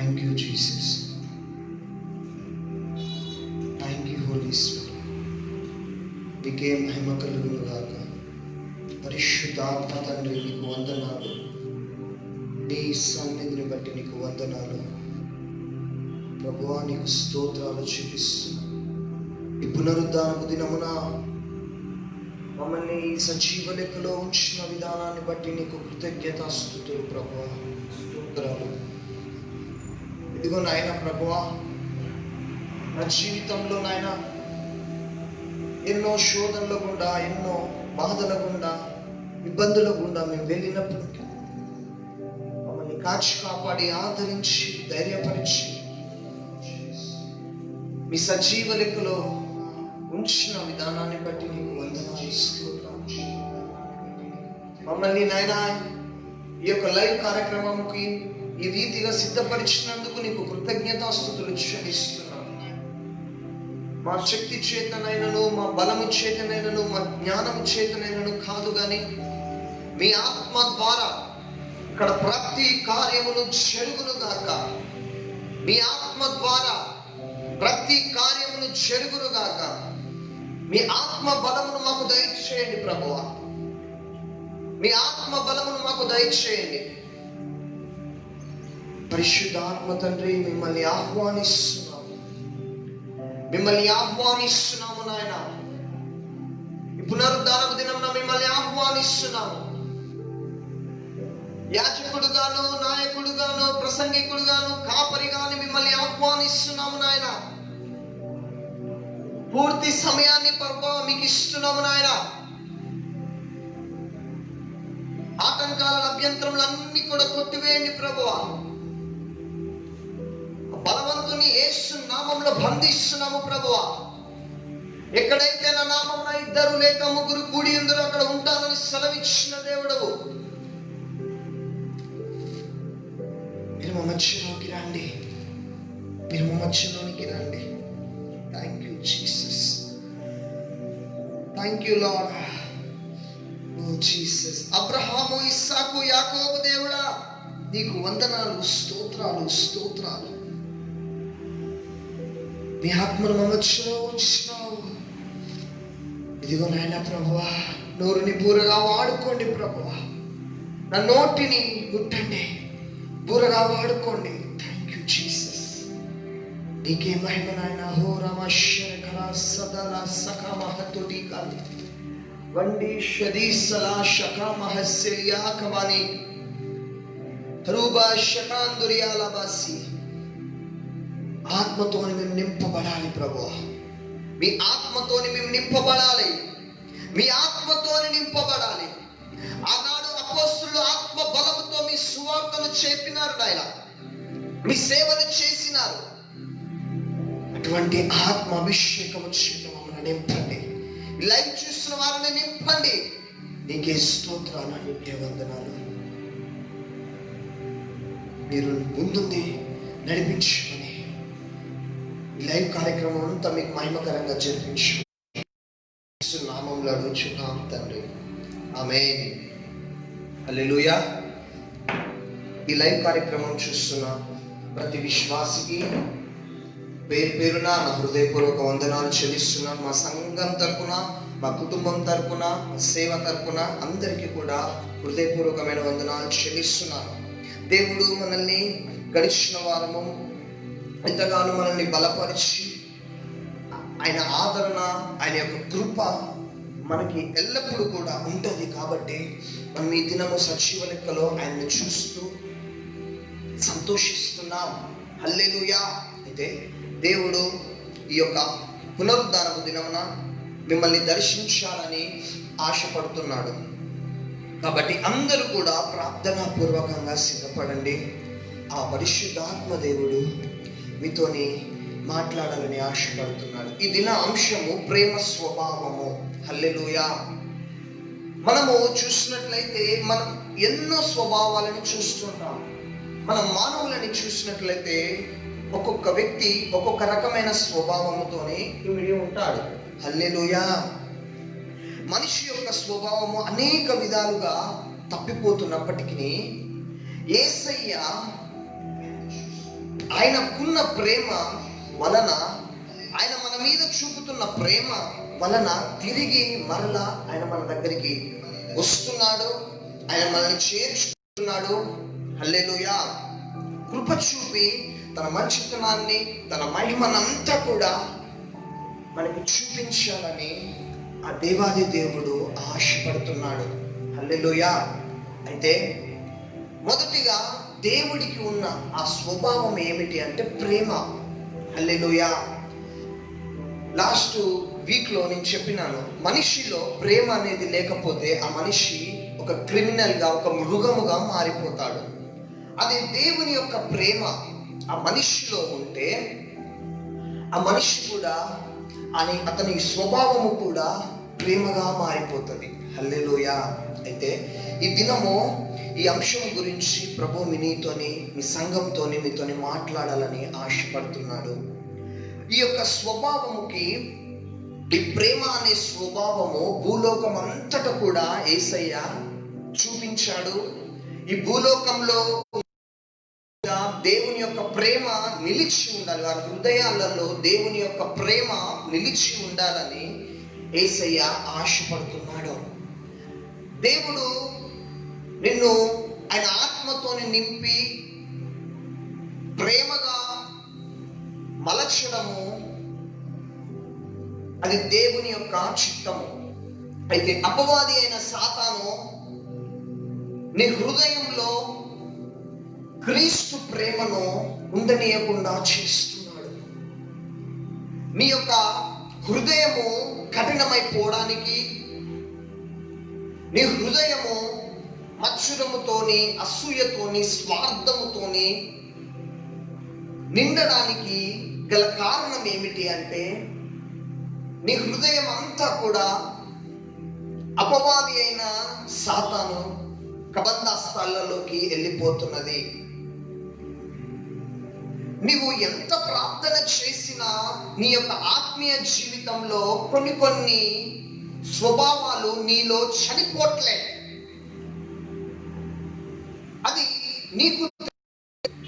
Thank you Jesus, thank you holy spirit. నీకే మహిమ కలుగును గాక. పరిశుద్ధాత్మ తండ్రి నీకు వందనాలు, నీ సన్నిధిని బట్టి నీకు వందనాలు ప్రభువా. నీకు స్తోత్రాలు చూపిస్తున్నా. ఈ పునరుద్ధానపు దినమున మమ్మల్ని ఈ సజీవ లెక్కలో ఉంచిన విధానాన్ని బట్టి నీకు కృతజ్ఞతాస్తుతులు ప్రభువా, స్తోత్రాలు. ఇదిగో నాయన ప్రభువా, నా జీవితంలో నాయన ఎన్నో శోధనల గుండా, ఎన్నో బాధల గుండా, ఇబ్బందుల గుండా మేము వెళ్ళినప్పటికీ మమ్మల్ని కాచి కాపాడి ఆదరించి ధైర్యపరిచి మీ సజీవ లెక్కలో ఉంచిన విధానాన్ని బట్టి నీకు వందనాలు, స్తోత్రాలు. మమ్మల్ని నాయన ఈ యొక్క లైవ్ కార్యక్రమంకి ఈ రీతిగా సిద్ధపరిచినందుకు నీకు కృతజ్ఞతాస్తుతులు చెల్లిస్తున్నాను. మా శక్తి చేతనైనను, మా బలము చేతనైనను, మా జ్ఞానము చేతనైనను కాదు, కానీ మీ ఆత్మ ద్వారా ఇక్కడ ప్రతి కార్యమును జరుగును గాక. మీ ఆత్మ ద్వారా ప్రతి కార్యమును జరుగును గాక. మీ ఆత్మ బలమును మాకు దయచేయండి ప్రభువా, మీ ఆత్మ బలమును మాకు దయచేయండి. పరిశుద్ధాత్మ తండ్రి, మిమ్మల్ని ఆహ్వానిస్తున్నాము, మిమ్మల్ని ఆహ్వానిస్తున్నాము నాయన. ఈ పునరుద్ధానపు దినంలో మిమ్మల్ని ఆహ్వానిస్తున్నాము. యాజకుడుగాను, నాయకుడుగాను, ప్రసంగికుడుగాను, కాపరిగాను మిమ్మల్ని ఆహ్వానిస్తున్నాము నాయన. పూర్తి సమయాన్ని ప్రభువా మీకు ఇస్తున్నాము నాయన. ఆటంకాల అభ్యంతరములన్నీ కూడా కొట్టివేయండి ప్రభువా. బలవంతుని యేసు నామములో బంధిస్తున్నాము ప్రభువా. ఎక్కడైతే నా నామమున 2 లేక 3 కూడి ఉందరో అక్కడ ఉంటానని సెలవిచ్చిన దేవుడవు. మీరు మా మధ్యలోకి రండి, మీరు మా మధ్యలోనికి రండి. Thank you Jesus, thank you Lord. ఓ జీసస్, అబ్రహాము, ఇస్సాకు, యాకోబు దేవుడా నీకు వందనాలు, స్తోత్రాలు, స్తోత్రాలు. మీ ఆత్మను మా మధ్యలో ఉంచినావు. ఇదిగో నాయన ప్రభువా, నోరుని బూరగా వాడుకోండి ప్రభువా. నా నోటిని ముట్టండి, బూరగా వాడుకోండి. థ్యాంక్ యూ జీసస్, నీకే మహిమ నాయన. హో రమశరకర సదల సకమహతుడి కాలి వండి షదీసలా షకమహస్యా కమాని రూబా షకాందురియాలబాసి. ఆత్మతోని మేము నింపబడాలి ప్రభువా. మీ ఆత్మతోని మేము నింపబడాలి, మీ ఆత్మతోని నింపబడాలి. ఆనాడు అపోస్తలులు ఆత్మ బలముతో మీ సువార్తను చెప్పినారు నాయన, మీ సేవలు చేసినారు. అటువంటి ఆత్మ అభిషేకము చేత మమ్మల్ని నింపండి. లైవ్ చూస్తున్న వారిని నింపండి. నీకే స్తోత్రాలు, నీకే వందనాలు. మీరు ముందుంది నడిపించమని ఈ లైవ్ కార్యక్రమం అంతా మీకు మహిమకరంగా జరిపించు నామంలో అడుగుచున్నాం తండ్రి, ఆమేన్. హల్లెలూయా. ఈ లైవ్ కార్యక్రమం చూస్తున్న ప్రతి విశ్వాసికి పేరు పేరున నా హృదయపూర్వక వందనాలు చెల్లిస్తున్నాను. మా సంఘం తరపున, మా కుటుంబం తరపున, మా సేవ తరపున అందరికీ కూడా హృదయపూర్వకమైన వందనాలు చెల్లిస్తున్నాను. దేవుడు మనల్ని గడిచిన వారము ఎంతగానో మనల్ని బలపరిచి, ఆయన ఆదరణ, ఆయన యొక్క కృప మనకి ఎల్లప్పుడూ కూడా ఉంటుంది. కాబట్టి మనం ఈ దినము సజీవ లెక్కలో ఆయన్ని చూస్తూ సంతోషిస్తున్నాం. హల్లెలూయా. అయితే దేవుడు ఈ యొక్క పునరుద్ధానపు దినమున మిమ్మల్ని దర్శించాలని ఆశపడుతున్నాడు. కాబట్టి అందరూ కూడా ప్రార్థనా పూర్వకంగా సిద్ధపడండి. ఆ పరిశుద్ధాత్మ దేవుడు మీతోని మాట్లాడాలని ఆశపడుతున్నాడు. ఈ దిన అంశము ప్రేమ స్వభావము. హల్లెలూయా. మనము చూసినట్లయితే మనం ఎన్నో స్వభావాలను చూస్తుంటాం. మనం మానవులని చూసినట్లయితే ఒక్కొక్క వ్యక్తి ఒక్కొక్క రకమైన స్వభావముతోనే ఇమిడి ఉంటాడు. హల్లెలూయా. మనిషి యొక్క స్వభావము అనేక విధాలుగా తప్పిపోతున్నప్పటికీ యేసయ్య ఆయనకున్న ప్రేమ వలన, ఆయన మన మీద చూపుతున్న ప్రేమ వలన తిరిగి మరలా ఆయన మన దగ్గరికి వస్తున్నాడు, ఆయన మనల్ని చేర్చుకున్నాడు. హల్లెలూయా. కృప చూపి తన మంచితనాన్ని, తన మహిమనంతా కూడా మనకి చూపించాలని ఆ దేవాది దేవుడు ఆశపడుతున్నాడు. హల్లెలూయా. అయితే మొదటిగా దేవుడికి ఉన్న ఆ స్వభావం ఏమిటి అంటే ప్రేమ. హల్లెలూయా. లాస్ట్ వీక్లో నేను చెప్పినాను, మనిషిలో ప్రేమ అనేది లేకపోతే ఆ మనిషి ఒక క్రిమినల్గా, ఒక మృగముగా మారిపోతాడు. అదే దేవుని యొక్క ప్రేమ ఆ మనిషిలో ఉంటే ఆ మనిషి కూడా అతని స్వభావము కూడా ప్రేమగా మారిపోతుంది. హల్లెలూయా. అయితే ఈ దినము ఈ అంశం గురించి ప్రభు మీతోని, మీ సంఘంతోని, మీతోని మాట్లాడాలని ఆశపడుతున్నాడు. ఈ యొక్క స్వభావముకి, ఈ ప్రేమ అనే స్వభావము భూలోకం అంతటా కూడా యేసయ్య చూపించాడు. ఈ భూలోకంలో దేవుని యొక్క ప్రేమ నిలిచి ఉండాలి, వారి హృదయాలలో దేవుని యొక్క ప్రేమ నిలిచి ఉండాలని యేసయ్య ఆశపడుతున్నాడు. దేవుడు నిన్ను ఆయన ఆత్మతోని నింపి ప్రేమగా మలచడము అది దేవుని యొక్క చిత్తము. అయితే అపవాది అయిన సాతాను నీ హృదయంలో క్రీస్తు ప్రేమను ఉండనీయకుండా చేస్తున్నాడు. నీ యొక్క హృదయము కఠినమైపోవడానికి, నీ హృదయము మత్సరముతోని, అసూయతోని, స్వార్థముతోని నిండడానికి గల కారణం ఏమిటి అంటే, నీ హృదయం అంతా కూడా అపవాది అయిన సాతాను కబంధాస్తాలలోకి వెళ్ళిపోతున్నది. నీవు ఎంత ప్రార్థన చేసినా నీ యొక్క ఆత్మీయ జీవితంలో కొన్ని స్వభావాలు నీలో చనిపోట్లే. అది నీకు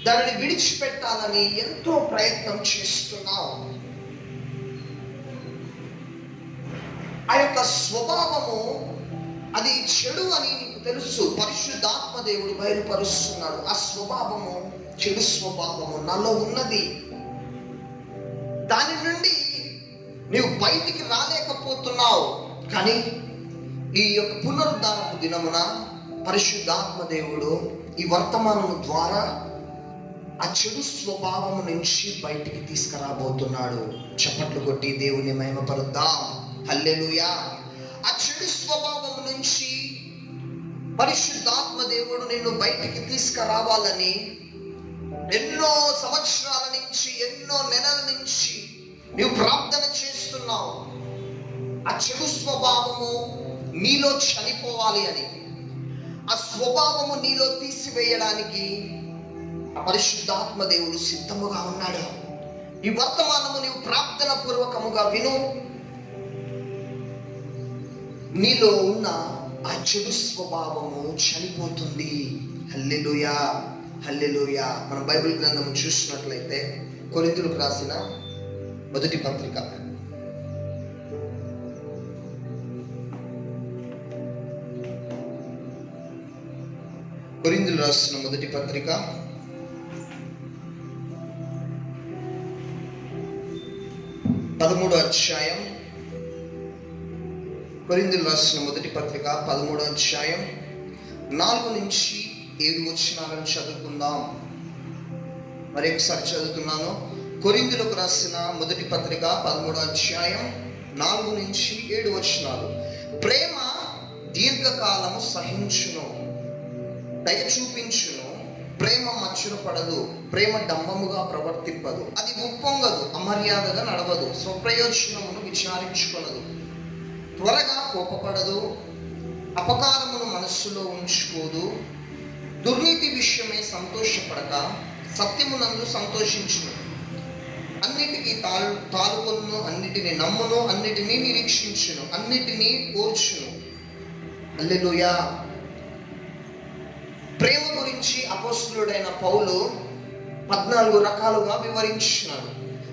దానిని విడిచిపెట్టాలని ఎంతో ప్రయత్నం చేస్తున్నావు. ఆ యొక్క స్వభావము అది చెడు అని నీకు తెలుసు. పరిశుద్ధాత్మ దేవుడు బయలుపరుస్తున్నాడు. ఆ స్వభావము చెడు స్వభావము నాలో ఉన్నది. దాని నుండి నీవు బయటికి రాలేకపోతున్నావు. కానీ ఈ యొక్క పునరుద్ధానపు దినమున పరిశుద్ధాత్మ దేవుడు ఈ వర్తమానము ద్వారా ఆ చెడు స్వభావము నుంచి బయటికి తీసుకురాబోతున్నాడు. చప్పట్లు కొట్టి దేవుని మహిమపరుద్దాం. హల్లెలూయా. ఆ చెడు స్వభావం నుంచి పరిశుద్ధాత్మ దేవుడు నిన్ను బయటికి తీసుకురావాలని ఎన్నో సంవత్సరాల నుంచి, ఎన్నో నెలల నుంచి నువ్వు ప్రార్థన చేస్తున్నావు. ఆ చెడు స్వభావము నీలో చనిపోవాలి అని, ఆ స్వభావము నీలో తీసివేయడానికి ఆ పరిశుద్ధాత్మ దేవుడు సిద్ధముగా ఉన్నాడు. ఈ వర్తమానము నీవు ప్రార్థన పూర్వకముగా విను. నీలో ఉన్న ఆ చెడు స్వభావము చనిపోతుంది. హల్లెలూయా, హల్లెలూయా. మనం బైబిల్ గ్రంథము చూసినట్లయితే కొరింథీయులకు రాసిన మొదటి పత్రిక, కొరింథీయులకు రాసిన మొదటి పత్రిక 13వ అధ్యాయం. కొరింథీయులకు రాసిన మొదటి పత్రిక 13వ అధ్యాయం 4 నుంచి 7 వచనాలను చదువుకుందాం. మరి ఒకసారి చదువుతున్నాను. కొరింథీయులకు రాసిన మొదటి పత్రిక 13వ అధ్యాయం 4 నుంచి 7 వచనాలు. ప్రేమ దీర్ఘకాలము సహించును, దయ చూపించును, ప్రేమ మచ్చున పడదు, ప్రేమ డంబముగా ప్రవర్తింపదు, అది ఉప్పొంగదు, అమర్యాదగా నడవదు, స్వప్రయోజనమును విచారించుకొనదు, త్వరగా కోపపడదు, అపకారమును మనస్సులో ఉంచుకోదు, దుర్నీతి విషయమై సంతోషపడక సత్యమునందు సంతోషించును, అన్నిటికీ తాలుకొను, అన్నిటిని నమ్మును, అన్నిటినీ నిరీక్షించును, అన్నిటినీ ఓర్చును. హల్లెలూయా. ప్రేమ గురించి అపోస్తలుడైన పౌలు 14 రకాలుగా వివరించినాడు.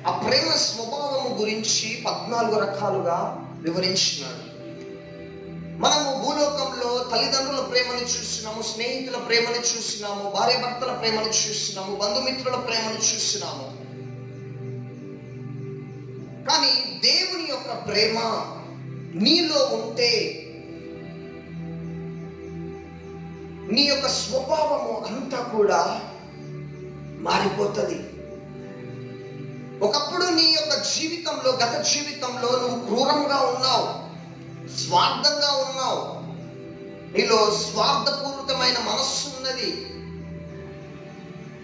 ఆ ప్రేమ స్వభావము గురించి 14 రకాలుగా వివరించినాడు. మనము భూలోకంలో తల్లిదండ్రుల ప్రేమను చూస్తున్నాము, స్నేహితుల ప్రేమను చూస్తున్నాము, భార్యాభర్తల ప్రేమను చూస్తున్నాము, బంధుమిత్రుల ప్రేమను చూస్తున్నాము. కానీ దేవుని యొక్క ప్రేమ నీలో ఉంటే నీ యొక్క స్వభావము అంతా కూడా మారిపోతుంది. ఒకప్పుడు నీ యొక్క జీవితంలో, గత జీవితంలో నువ్వు క్రూరంగా ఉన్నావు, స్వార్థంగా ఉన్నావు, నీలో స్వార్థపూరితమైన మనస్సు ఉన్నది,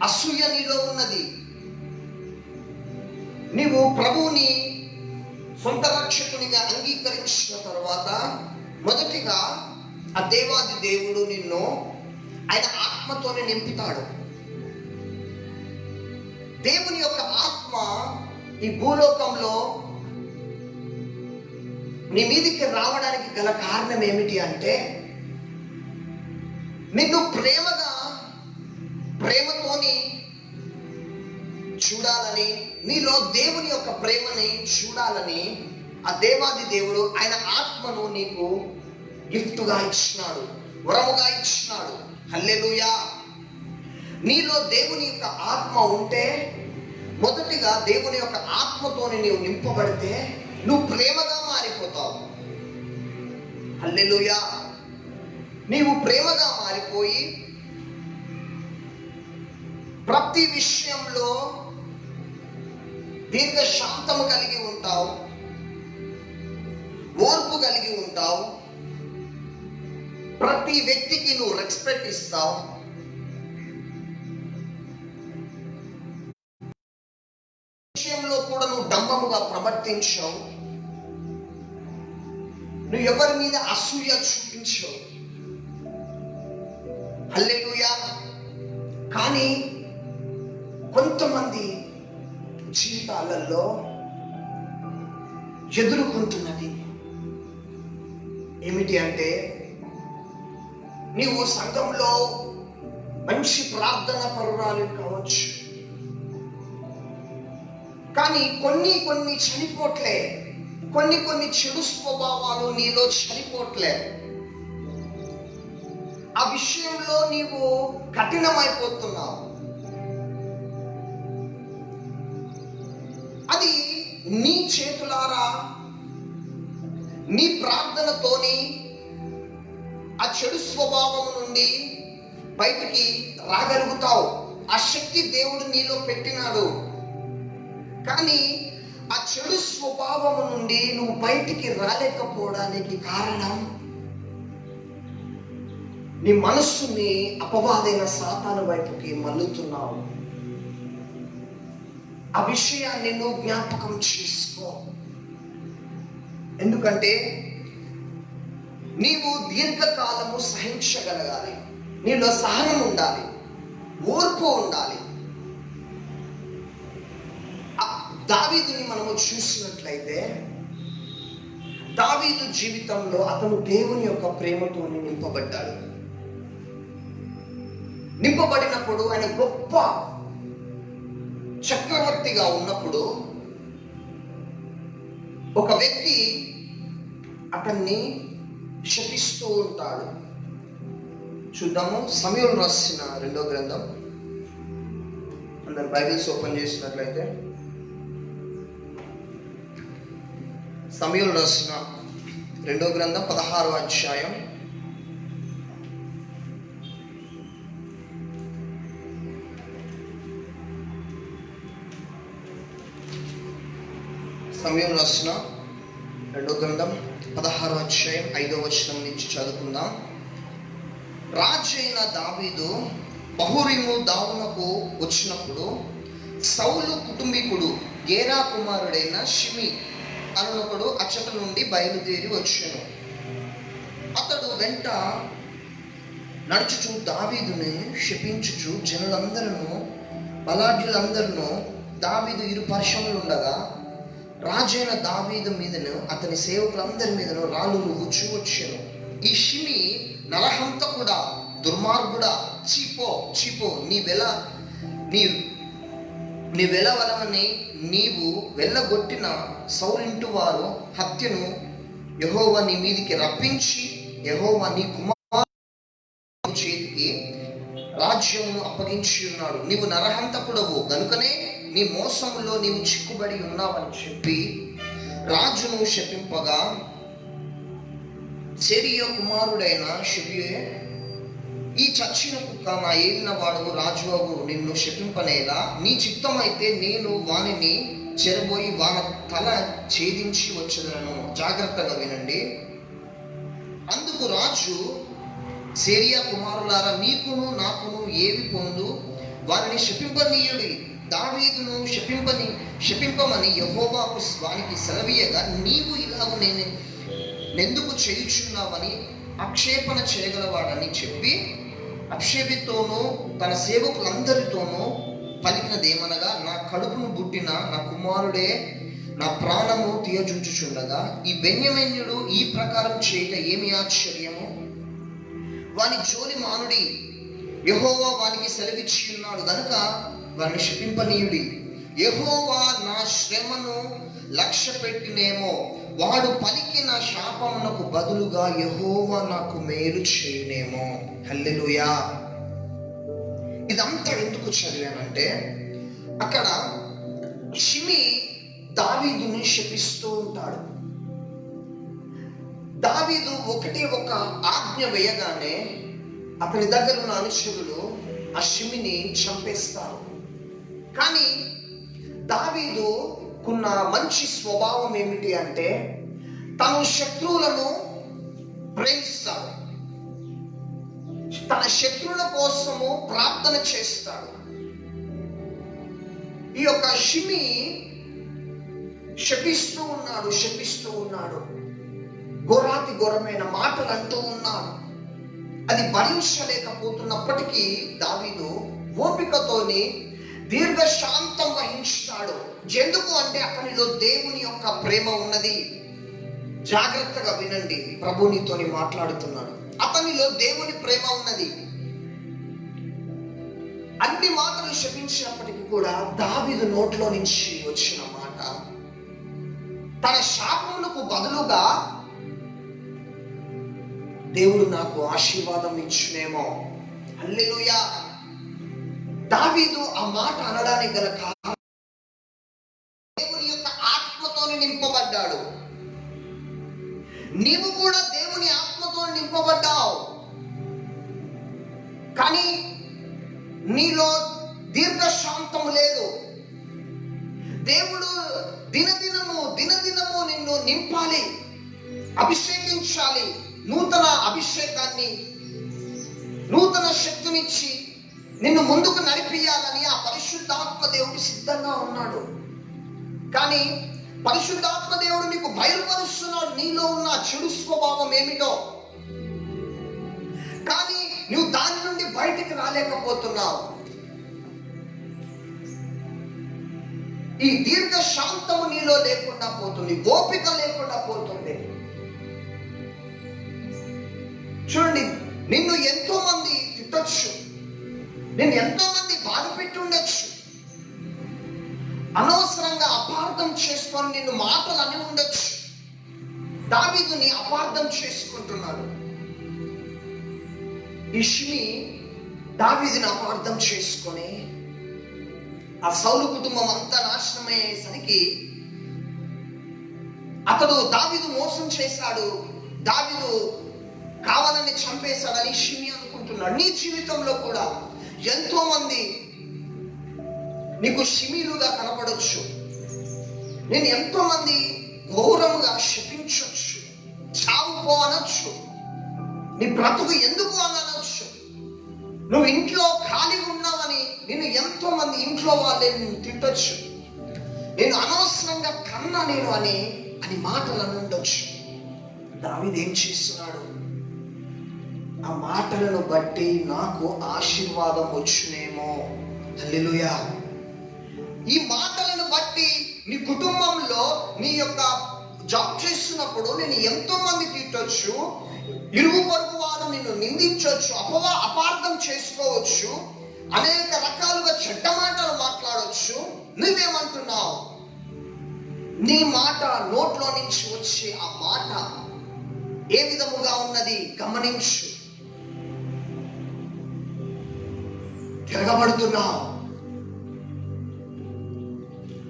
అసూయ నీలో ఉన్నది. నీవు ప్రభువుని సొంత రక్షకునిగా అంగీకరించిన తర్వాత మొదటిగా ఆ దేవాది దేవుడు నిన్ను ఆయన ఆత్మతోనే నింపుతాడు. దేవుని యొక్క ఆత్మ ఈ భూలోకంలో నీ మీదికి రావడానికి గల కారణం ఏమిటి అంటే, నిన్ను ప్రేమతోని చూడాలని, నీలో దేవుని యొక్క ప్రేమని చూడాలని ఆ దేవాది దేవుడు ఆయన ఆత్మను నీకు గిఫ్ట్గా ఇచ్చినాడు, వరముగా ఇచ్చినాడు. హల్లెలూయా. నీలో దేవుని యొక్క ఆత్మ ఉంటే, మొదటిగా దేవుని యొక్క ఆత్మతోని నీవు నింపబడితే నువ్వు ప్రేమగా మారిపోతావు. హల్లెలూయా. నీవు ప్రేమగా మారిపోయి ప్రతి విషయంలో దీర్ఘశాంతము కలిగి ఉంటావు, ఓర్పు కలిగి ఉంటావు, ప్రతి వ్యక్తికి నువ్వు రెస్పెక్ట్ ఇస్తావు. విషయంలో కూడా నువ్వు డంబముగా ప్రవర్తించావు, నువ్వు ఎవరి మీద అసూయ చూపించావు. హల్లెలూయా. కానీ కొంతమంది జీవితాలలో ఎదుర్కొంటున్నది ఏమిటి అంటే, నీవు సంఘంలో మంచి ప్రార్థన పరురాలు కావచ్చు, కానీ కొన్ని చనిపోట్లే, కొన్ని చెడు స్వభావాలు నీలో చనిపోట్లే. ఆ విషయంలో నీవు కఠినమైపోతున్నావు. అది నీ చేతులారా నీ ప్రార్థనతోని ఆ చెడు స్వభావం నుండి బయటికి రాగలుగుతావు. ఆ శక్తి దేవుడు నీలో పెట్టినాడు. కానీ ఆ చెడు స్వభావం నుండి నువ్వు బయటికి రాలేకపోవడానికి కారణం, నీ మనస్సుని అపవాదైన సాతాను వైపుకి మల్లుతున్నావు. ఆ విషయాన్ని నువ్వు జ్ఞాపకం చేసుకో. ఎందుకంటే నీవు దీర్ఘకాలము సహించగలగాలి, నీలో సహనం ఉండాలి, ఓర్పు ఉండాలి. దావీదుని మనము చూసినట్లయితే, దావీదు జీవితంలో అతను దేవుని యొక్క ప్రేమతో నింపబడ్డాడు. నింపబడినప్పుడు ఆయన గొప్ప చక్రవర్తిగా ఉన్నప్పుడు ఒక వ్యక్తి అతన్ని శపిస్తూ ఉంటాడు. చూద్దాము. సమూయేలు రాసిన 2వ గ్రంథం. అందరు బైబిల్స్ ఓపెన్ చేసినట్లయితే సమూయేలు రాసిన 2వ గ్రంథం 16వ అధ్యాయం. సమూయేలు రాసిన 2వ గ్రంథం 16వ అధ్యాయం 5వ వచనం నుంచి చదువుకుందాం. రాజైన దావీదు బహూరీము దావునకు వచ్చినప్పుడు సౌలు కుటుంబీకుడు గేరా కుమారుడైన షిమి అనునొకడు అచ్చట నుండి బయలుదేరి వచ్చాను. అతడు వెంట నడుచుచు దావీదుని శపించుచు జనులందరూ బలాఢ్యులందరూ దావీదు ఇరు పర్శ్వములు ఉండగా రాజైన దావీదు మీదను అతని సేవకులందరి మీదను రాళ్ళు రువ్వుచూ వచ్చాను. ఈ షిమి నరహంతకుడా, దుర్మార్గుడా, చీపో నీ నీ వెలవలమని నీవు వెళ్ళగొట్టిన సౌలింటి వారు హత్యను యెహోవా నీ మీదికి రప్పించి యెహోవా నీ కుమారుని చేతికి రాజ్యమును అప్పగించి ఉన్నాడు. నీవు నరహంతకుడవు గనుకనే నీ మోసములో నీవు చిక్కుబడి ఉన్నావని చెప్పి రాజును శపింపగా, సెరియా కుమారుడైన షెబియే, ఈ చచ్చిన కుక్క నా ఏలిన వాడు రాజువు నిన్ను శపింపనేలా, నీ చిత్తమైతే నేను వానిని చెరబోయి వాన తల ఛేదించి వచ్చేదను. జాగ్రత్తగా వినండి. అందుకు రాజు, సెరియా కుమారులారా, నీకును నాకును ఏవి పొందు, వారిని శపింపనీయుడి. దావీదును శపింపమని యెహోవాకు వానికి సెలవీయగా, నీవు ఇలాగు నేనెందుకు చేయుచున్నావని ఆక్షేపణ చేయగలవాడని చెప్పి అబ్షేబితోనూ తన సేవకులందరితోనూ పలికినదేమనగా, నా కడుపును పుట్టిన నా కుమారుడే నా ప్రాణము తీయజూచుచుండగా ఈ బెన్యామీనుడు ఈ ప్రకారం చేయట ఏమి ఆశ్చర్యము? వాని జోలి మానుడి, యెహోవా వానికి సెలవిచ్చి ఉన్నాడు గనుక వారిని శపింపనీయుడి. యెహోవా నా శ్రమను లక్ష్య పెట్టినేమో, వాడు పలికిన శాపమునకు బదులుగా యెహోవా నాకు మేలు చేయనేమో. హల్లెలూయా. ఇదంతా ఎందుకు చదివానంటే, అక్కడ షిమి దావీదుని శపిస్తూ ఉంటాడు. దావీదు ఒక ఆజ్ఞ వేయగానే అతని దగ్గర ఉన్న అనుచరులు ఆ షిమిని చంపేస్తారు. కానీ దావీదుకున్న మంచి స్వభావం ఏమిటి అంటే, తను శత్రువులను ప్రేమిస్తాడు, తన శత్రువుల కోసము ప్రార్థన చేస్తాడు. ఈ యొక్క షిమి శపిస్తూ ఉన్నాడు, ఘోరమైన మాటలు అంటూ ఉన్నాడు. అది భరించలేకపోతున్నప్పటికీ దావీదు ఓపికతోని దీర్ఘశాంతం వహించాడు. ఎందుకు అంటే అతనిలో దేవుని యొక్క ప్రేమ ఉన్నది. జాగ్రత్తగా వినండి, ప్రభు నీతోని మాట్లాడుతున్నాడు. అతనిలో దేవుని ప్రేమ ఉన్నది. అన్ని మాటలు శపించినప్పటికీ కూడా దావీదు నోట్లో నుంచి వచ్చిన మాట, తన శాపములకు బదులుగా దేవుడు నాకు ఆశీర్వాదం ఇచ్చునేమో. హల్లెలూయా. దావీదు ఆ మాట అనడానికి గల కారణం, దేవుని యొక్క ఆత్మతోని నింపబడ్డాడు. నీవు కూడా దేవుని ఆత్మతో నింపబడ్డావు, కానీ నీలో దీర్ఘశాంతం లేదు. దేవుడు దినదినము నిన్ను నింపాలి, అభిషేకించాలి. నూతన అభిషేకాన్ని, నూతన శక్తినిచ్చి నిన్ను ముందుకు నడిపియాలని ఆ పరిశుద్ధాత్మ దేవుడు సిద్ధంగా ఉన్నాడు. కానీ పరిశుద్ధాత్మ దేవుడు నీకు బయలుపరుస్తున్నాడు నీలో ఉన్న చెడు స్వభావం ఏమిటో. కానీ నువ్వు దాని నుండి బయటికి రాలేకపోతున్నావు. ఈ దీర్ఘ శాంతము నీలో లేకుండా పోతుంది, ఓపిక లేకుండా పోతుంది. చూడండి, నిన్ను ఎంతో మంది తిట్టొచ్చు, నిన్ను ఎంతో మంది బాధ పెట్టి ఉండొచ్చు, అనవసరంగా అపార్థం చేసుకొని నిన్ను మాటలు అని ఉండొచ్చు. దావీదుని అపార్థం చేసుకుంటున్నాడు. ఈ షిమి దావీదుని అపార్థం చేసుకొని ఆ సౌలు కుటుంబం అంతా నాశనమయ్యేసరికి అతడు దావీదు మోసం చేశాడు, దావీదు కావాలని చంపేశాడని షిమి అనుకుంటున్నాడు. నీ జీవితంలో కూడా ఎంతో మంది నీకు షిమీలుగా కనపడొచ్చు. నేను ఎంతో మంది ఘోరముగా శపించొచ్చు, చావు పో అనొచ్చు, నీ బ్రతుకు ఎందుకు అని అనొచ్చు. నువ్వు ఇంట్లో ఖాళీగా ఉన్నావని నేను ఎంతో మంది ఇంట్లో వాళ్ళే నేను తిట్టొచ్చు, నేను అనవసరంగా కన్నా నేను అని మాటలు అని ఉండొచ్చు. దావీదు ఏం చేస్తున్నాడు? ఆ మాటలను బట్టి నాకు ఆశీర్వాదం వచ్చునేమో. హల్లెలూయా. ఈ మాటలను బట్టి నీ కుటుంబంలో నీ యొక్క జాబ్ చేస్తున్నప్పుడు నేను ఎంతో మంది తిట్టొచ్చు, ఇరుగు పొరుగు వారు నిన్ను నిందించవచ్చు, అపార్థం చేసుకోవచ్చు, అనేక రకాలుగా చెడ్డ మాటలు మాట్లాడవచ్చు. మాట్లాడొచ్చు. నువ్వేమంటున్నావు? నీ మాట నోట్లో నుంచి వచ్చే ఆ మాట ఏ విధముగా ఉన్నది గమనించు. తిరగబడుతున్నావు.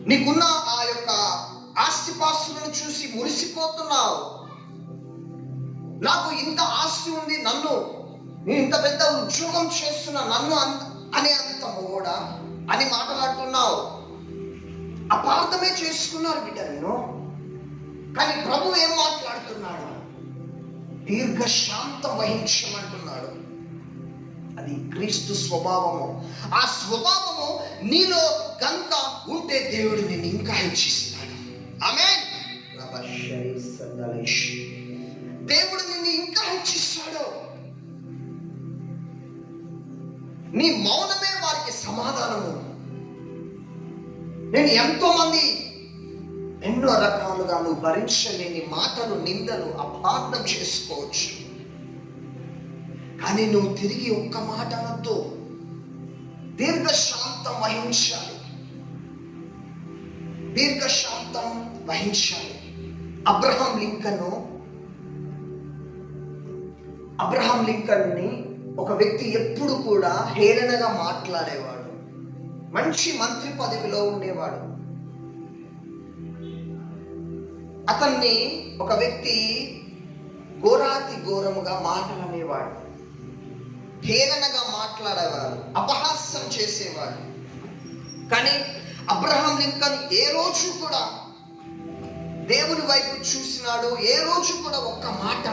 నీకున్న ఆ యొక్క ఆస్తిపాస్తులను చూసి మురిసిపోతున్నావు. నాకు ఇంత ఆస్తి ఉంది, నేను ఇంత పెద్ద ఉద్యోగం చేస్తున్నా, నన్ను అనే అంత కూడా అని మాట్లాడుతున్నావు. అపార్థమే చేసుకున్నారు బిడ్డ నేను. కానీ ప్రభు ఏం మాట్లాడుతున్నాడు? దీర్ఘశాంతం వహించమంటున్నాడు. అది క్రీస్తు స్వభావము. ఆ స్వభావము నీలో గనుక ఉంటే దేవుడు నిన్ను ఇంకా హెచ్చిస్తాడు. ఆమేన్. దేవుడు నిన్ను ఇంకా హెచ్చిస్తాడు. నీ మౌనమే వారికి సమాధానము. నేను ఎంతో మంది ఎన్నో రకాలుగా నువ్వు భరించలేని మాటలు, నిందలు, అపార్థం చేసుకోవచ్చు. కానీ నువ్వు తిరిగి ఒక్క మాట అనొద్దు. దీర్ఘశాంతం వహించాలి. దీర్ఘశాంతం వహించాలి. అబ్రహాం లింకన్ ని ఒక వ్యక్తి ఎప్పుడు కూడా హేళనగా మాట్లాడేవాడు. మంచి మంత్రి పదవిలో ఉండేవాడు. అతన్ని ఒక వ్యక్తి ఘోరాతి ఘోరముగా మాటలనేవాడు, హేళనగా మాట్లాడేవాడు, అపహాస్యం చేసేవాడు. కానీ అబ్రహాం లింకన్ ఏ రోజు కూడా దేవుని వైపు చూసినాడు. ఏ రోజు కూడా ఒక్క మాట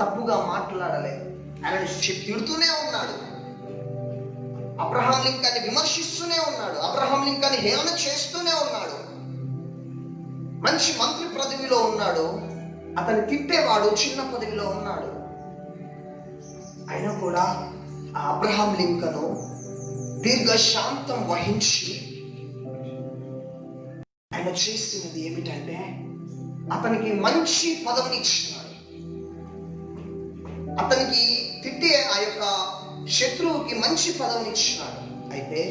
తప్పుగా మాట్లాడలేదు. ఆయన తిడుతూనే ఉన్నాడు. అబ్రహాం లింకన్ విమర్శిస్తూనే ఉన్నాడు. అబ్రహాం లింకన్ హేళన చేస్తూనే ఉన్నాడు. మంచి మంత్రి పదవిలో ఉన్నాడు. అతన్ని తిట్టేవాడు చిన్న పదవిలో ఉన్నాడు. అయినా కూడా ఆ అబ్రహాం లింకన్ దీర్ఘశాంతం వహించి ఆయన చేస్తున్నది ఏమిటంటే అతనికి మంచి పదవిని ఇచ్చినాడు. అతనికి తిట్టే ఆ యొక్క శత్రువుకి మంచి పదవిని ఇచ్చినాడు. అయితే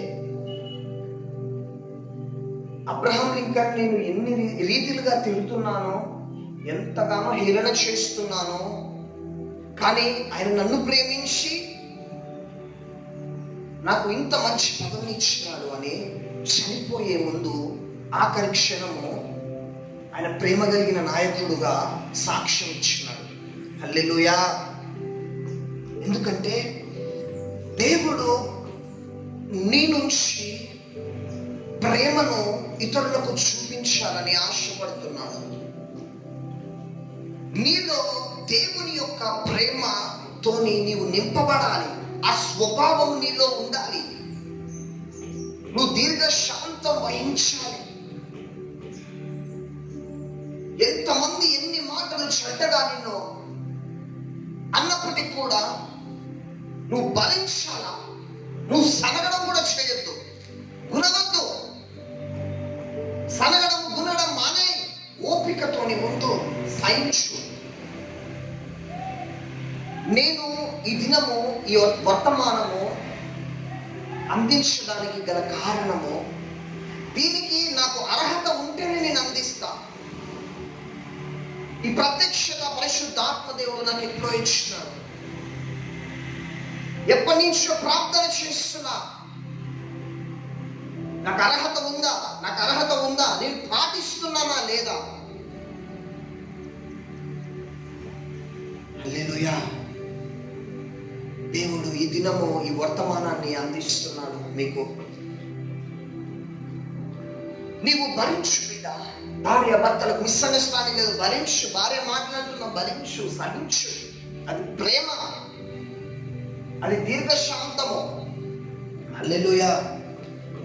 అబ్రహాం లింకన్ నేను ఎన్ని రీతిలుగా తిడుతున్నానో, ఎంతగానో హేళన చేస్తున్నానో, కానీ ఆయన నన్ను ప్రేమించి నాకు ఇంత మంచి పదవిని ఇచ్చినాడు అని చనిపోయే ముందు ఆఖరి క్షణము ఆయన ప్రేమ కలిగిన నాయకుడుగా సాక్ష్యం ఇచ్చినాడు. హల్లెలూయా. ఎందుకంటే దేవుడు నీ నుంచి ప్రేమను ఇతరులకు చూపించాలని ఆశపడుతున్నాడు. నీలో దేవుని యొక్క ప్రేమతో నీవు నింపబడాలి. ఆ స్వభావం నీలో ఉండాలి. నువ్వు దీర్ఘశాంతం వహించాలి. ఎంతమంది ఎన్ని మాటలు చెడ్డగా నిన్ను అన్నప్పటికీ కూడా నువ్వు భరించాలా. నువ్వు సనగడం కూడా చేయొద్దు, గునవద్దు. సనగడం గునడం మానే ఓపికతో నీ ముందు సహించు. నేను ఈ దినము ఈ వర్తమానము అందించడానికి గల కారణము, దీనికి నాకు అర్హత ఉంటేనే నేను అందిస్తా. ఈ ప్రత్యక్షత పరిశుద్ధాత్మ దేవుడు నాకు ఎప్పుడో ఇచ్చినాడు. ఎప్పటి నుంచో ప్రార్థన చేస్తున్నా. నాకు అర్హత ఉందా, నాకు అర్హత ఉందా, నేను పాటిస్తున్నానా లేదా? హల్లెలూయా. దేవుడు ఈ దినము ఈ వర్తమానాన్ని అందిస్తున్నాడు మీకు. నీవు భరించు బిడ్డ. భార్య భర్తలకు మిస్అండర్స్టాండింగ్ లేదు, భరించు. భార్య మాట్లాడుతున్నావు, భరించు, సహించు. అది ప్రేమ, అది దీర్ఘశాంతము. హల్లెలూయా,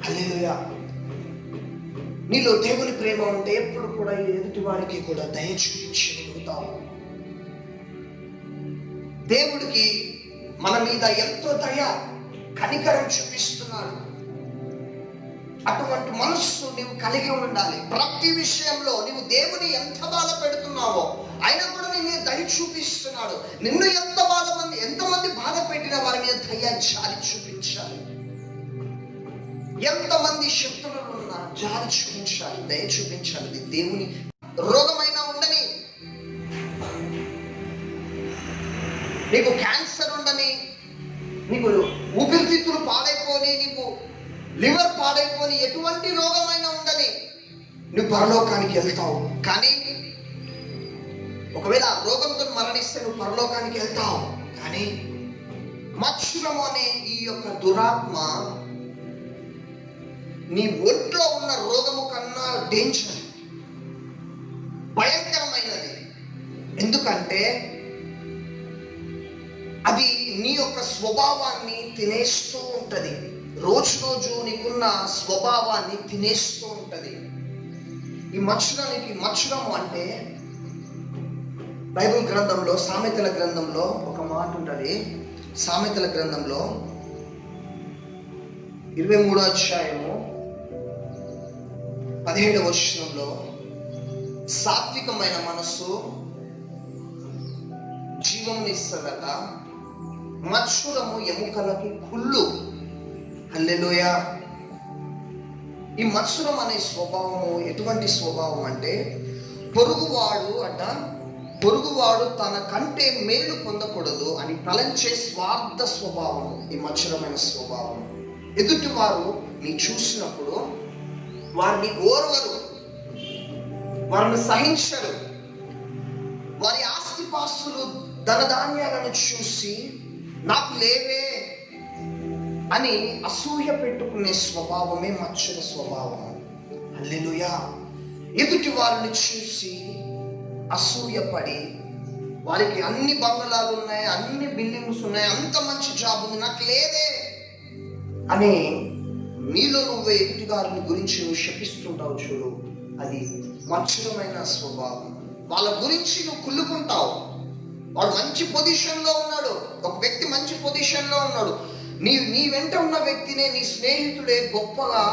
హల్లెలూయా. నీలో దేవుని ప్రేమ ఉంటే ఎప్పుడు కూడా ఎదుటి వారికి కూడా దయ చూపించగలుగుతావు. దేవుడికి మన మీద ఎంతో దయ, కనికరం చూపిస్తున్నాడు. అటువంటి మనస్సు నీవు కలిగి ఉండాలి. ప్రతి విషయంలో నీవు దేవుని ఎంత బాధ పెడుతున్నావో అయినా కూడా నీ మీద దయ చూపిస్తున్నాడు. నిన్ను ఎంతమంది బాధ పెట్టిన వారి మీద దయ జాలి చూపించాలి. ఎంతమంది శత్రువులు ఉన్నా జాలి చూపించాలి, దయ చూపించాలి. అది దేవుని రోగమైనా ఉండని, నీకు క్యాన్సర్ ఉండని, నీకు ఊపిరితిత్తులు పాడైపోని, నీకు లివర్ పాడైపోని, ఎటువంటి రోగమైనా ఉండని నువ్వు పరలోకానికి వెళ్తావు. కానీ ఒకవేళ ఆ రోగంతో మరణిస్తే నువ్వు పరలోకానికి వెళ్తావు. కానీ మత్సరము అనే ఈ యొక్క దురాత్మ నీ ఒంట్లో ఉన్న రోగము కన్నా డేంజర్, భయంకరమైనది. ఎందుకంటే అది నీ యొక్క స్వభావాన్ని తినేస్తూ ఉంటది. రోజు రోజు నీకున్న స్వభావాన్ని తినేస్తూ ఉంటది. ఈ మత్సరము అంటే బైబిల్ గ్రంథంలో, సామెతల గ్రంథంలో ఒక మాట ఉంటుంది. సామెతల గ్రంథంలో 23వ అధ్యాయము 17వ వచనంలో, సాత్వికమైన మనస్సు జీవమునిస్తదట, మత్సరము ఎముకలకి కుళ్ళు. హల్లెలూయా. ఈ మత్సరం అనే స్వభావము ఎటువంటి స్వభావం అంటే, పొరుగువాడు తన కంటే మేలు పొందకూడదు అని తలంచే స్వార్థ స్వభావం ఈ మత్సరమైన స్వభావం. ఎదుటి వారు నీ చూసినప్పుడు వారిని ఓర్వరు, వారిని సహించరు. వారి ఆస్తిపాస్తులు, ధనధాన్యాలను చూసి నాకు లేవే అని అసూయ పెట్టుకునే స్వభావమే మత్సర స్వభావం. హల్లెలూయా. ఎదుటి వారిని చూసి అసూయపడి, వారికి అన్ని బంగళాలు ఉన్నాయి, అన్ని బిల్డింగ్స్ ఉన్నాయి, అంత మంచి జాబ్ ఉంది, నాకు లేదే అని నీలో నువ్వే ఎదుటి వారిని గురించి నువ్వు శపిస్తుంటావు చూడు, అది మత్సరమైన స్వభావం. వాళ్ళ గురించి నువ్వు కుళ్ళుకుంటావు. వాడు మంచి పొజిషన్లో ఉన్నాడు, ఒక వ్యక్తి మంచి పొజిషన్లో ఉన్నాడు, నీ వెంట ఉన్న వ్యక్తినే, నీ స్నేహితుడే గొప్పగా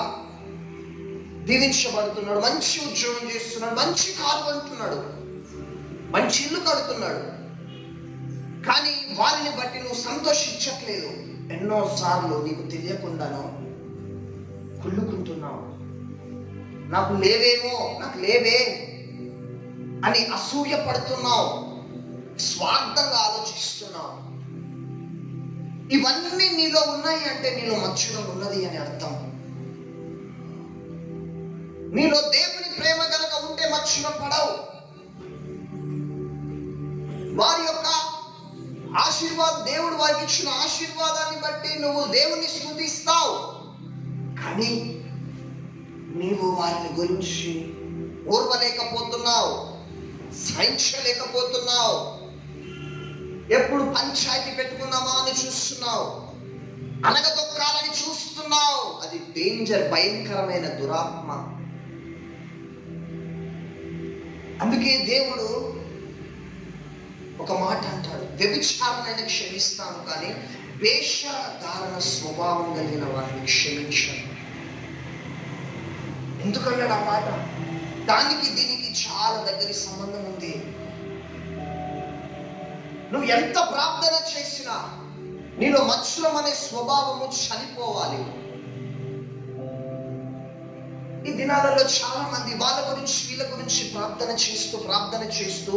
దీవించబడుతున్నాడు, మంచి ఉద్యోగం చేస్తున్నాడు, మంచి కారు అంటున్నాడు, మంచి ఇల్లు కడుతున్నాడు. కానీ వారిని బట్టి నువ్వు సంతోషించట్లేదు. ఎన్నోసార్లు నీకు తెలియకుండాను కుళ్ళుకుంటున్నావు. నాకు లేవేమో, నాకు లేవే అని అసూయ పడుతున్నావు, స్వార్థంగా ఆలోచిస్తున్నావు. ఇవన్నీ నీలో ఉన్నాయి అంటే నీలో మత్సరం ఉన్నది అని అర్థం. నీలో దేవుని ప్రేమ గనక ఉంటే మత్సరం పడవు. వారి యొక్క ఆశీర్వాదం, దేవుడు వారికి ఇచ్చిన ఆశీర్వాదాన్ని బట్టి నువ్వు దేవుని స్తుతిస్తావు. కానీ నీవు వారిని గురించి ఓర్వలేకపోతున్నావు, సహించలేకపోతున్నావు. ఎప్పుడు పంచాయతీ పెట్టుకుందామా అని చూస్తున్నావు, అనగదొక్కాలని చూస్తున్నావు. అది డేంజర్, భయంకరమైన దురాత్మ. అందుకే దేవుడు ఒక మాట అంటాడు, వ్యభిచారాన్ని క్షమిస్తాను కానీ వేషధారణ స్వభావం కలిగిన వారిని క్షమించాను. ఎందుకన్నాడు ఆ మాట? దానికి దీనికి చాలా దగ్గర సంబంధం ఉంది. నువ్వు ఎంత ప్రార్థన చేసినా నీలో మత్సరం అనే స్వభావము చనిపోవాలి. ఈ దినాలలో చాలా మంది వాళ్ళ గురించి వీళ్ళ గురించి ప్రార్థన చేస్తూ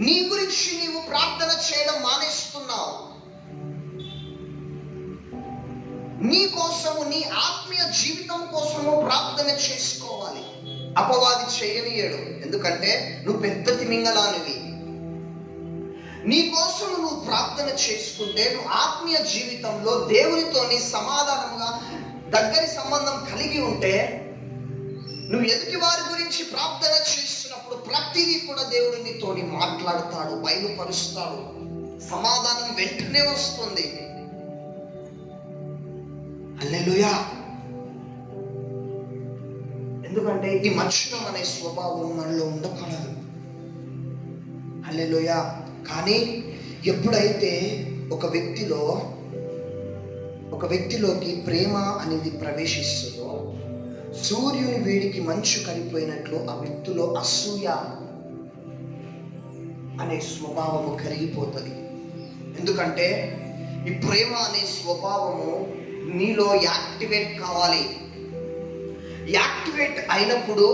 నీ గురించి నీవు ప్రార్థన చేయడం మానేస్తున్నావు. నీ కోసము, నీ ఆత్మీయ జీవితం కోసము ప్రార్థన చేసుకోవాలి. అపవాది చేయనీయడు. ఎందుకంటే నువ్వు పెద్ద తిమింగలానివి. నీ కోసం నువ్వు ప్రార్థన చేసుకుంటే నువ్వు ఆత్మీయ జీవితంలో దేవునితోని సమాధానముగా దగ్గరి సంబంధం కలిగి ఉంటే, నువ్వు ఎదుటి వారి గురించి ప్రార్థన చేస్తున్నప్పుడు ప్రతిదీ కూడా దేవుడు నీతోని మాట్లాడతాడు, బయలుపరుస్తాడు, సమాధానం వెంటనే వస్తుంది. హల్లెలూయా. ఎందుకంటే ఈ మత్సరం అనే స్వభావం మనలో ఉండకూడదు. హల్లెలూయా. కానీ ఎప్పుడైతే ఒక వ్యక్తిలోకి ప్రేమ అనేది ప్రవేశిస్తుందో, సూర్యుని వేడికి మంచు కరిగిపోయినట్లు ఆ వ్యక్తిలో అసూయ అనే స్వభావము కరిగిపోతుంది. ఎందుకంటే ఈ ప్రేమ అనే స్వభావము నీలో యాక్టివేట్ కావాలి. యాక్టివేట్ అయినప్పుడు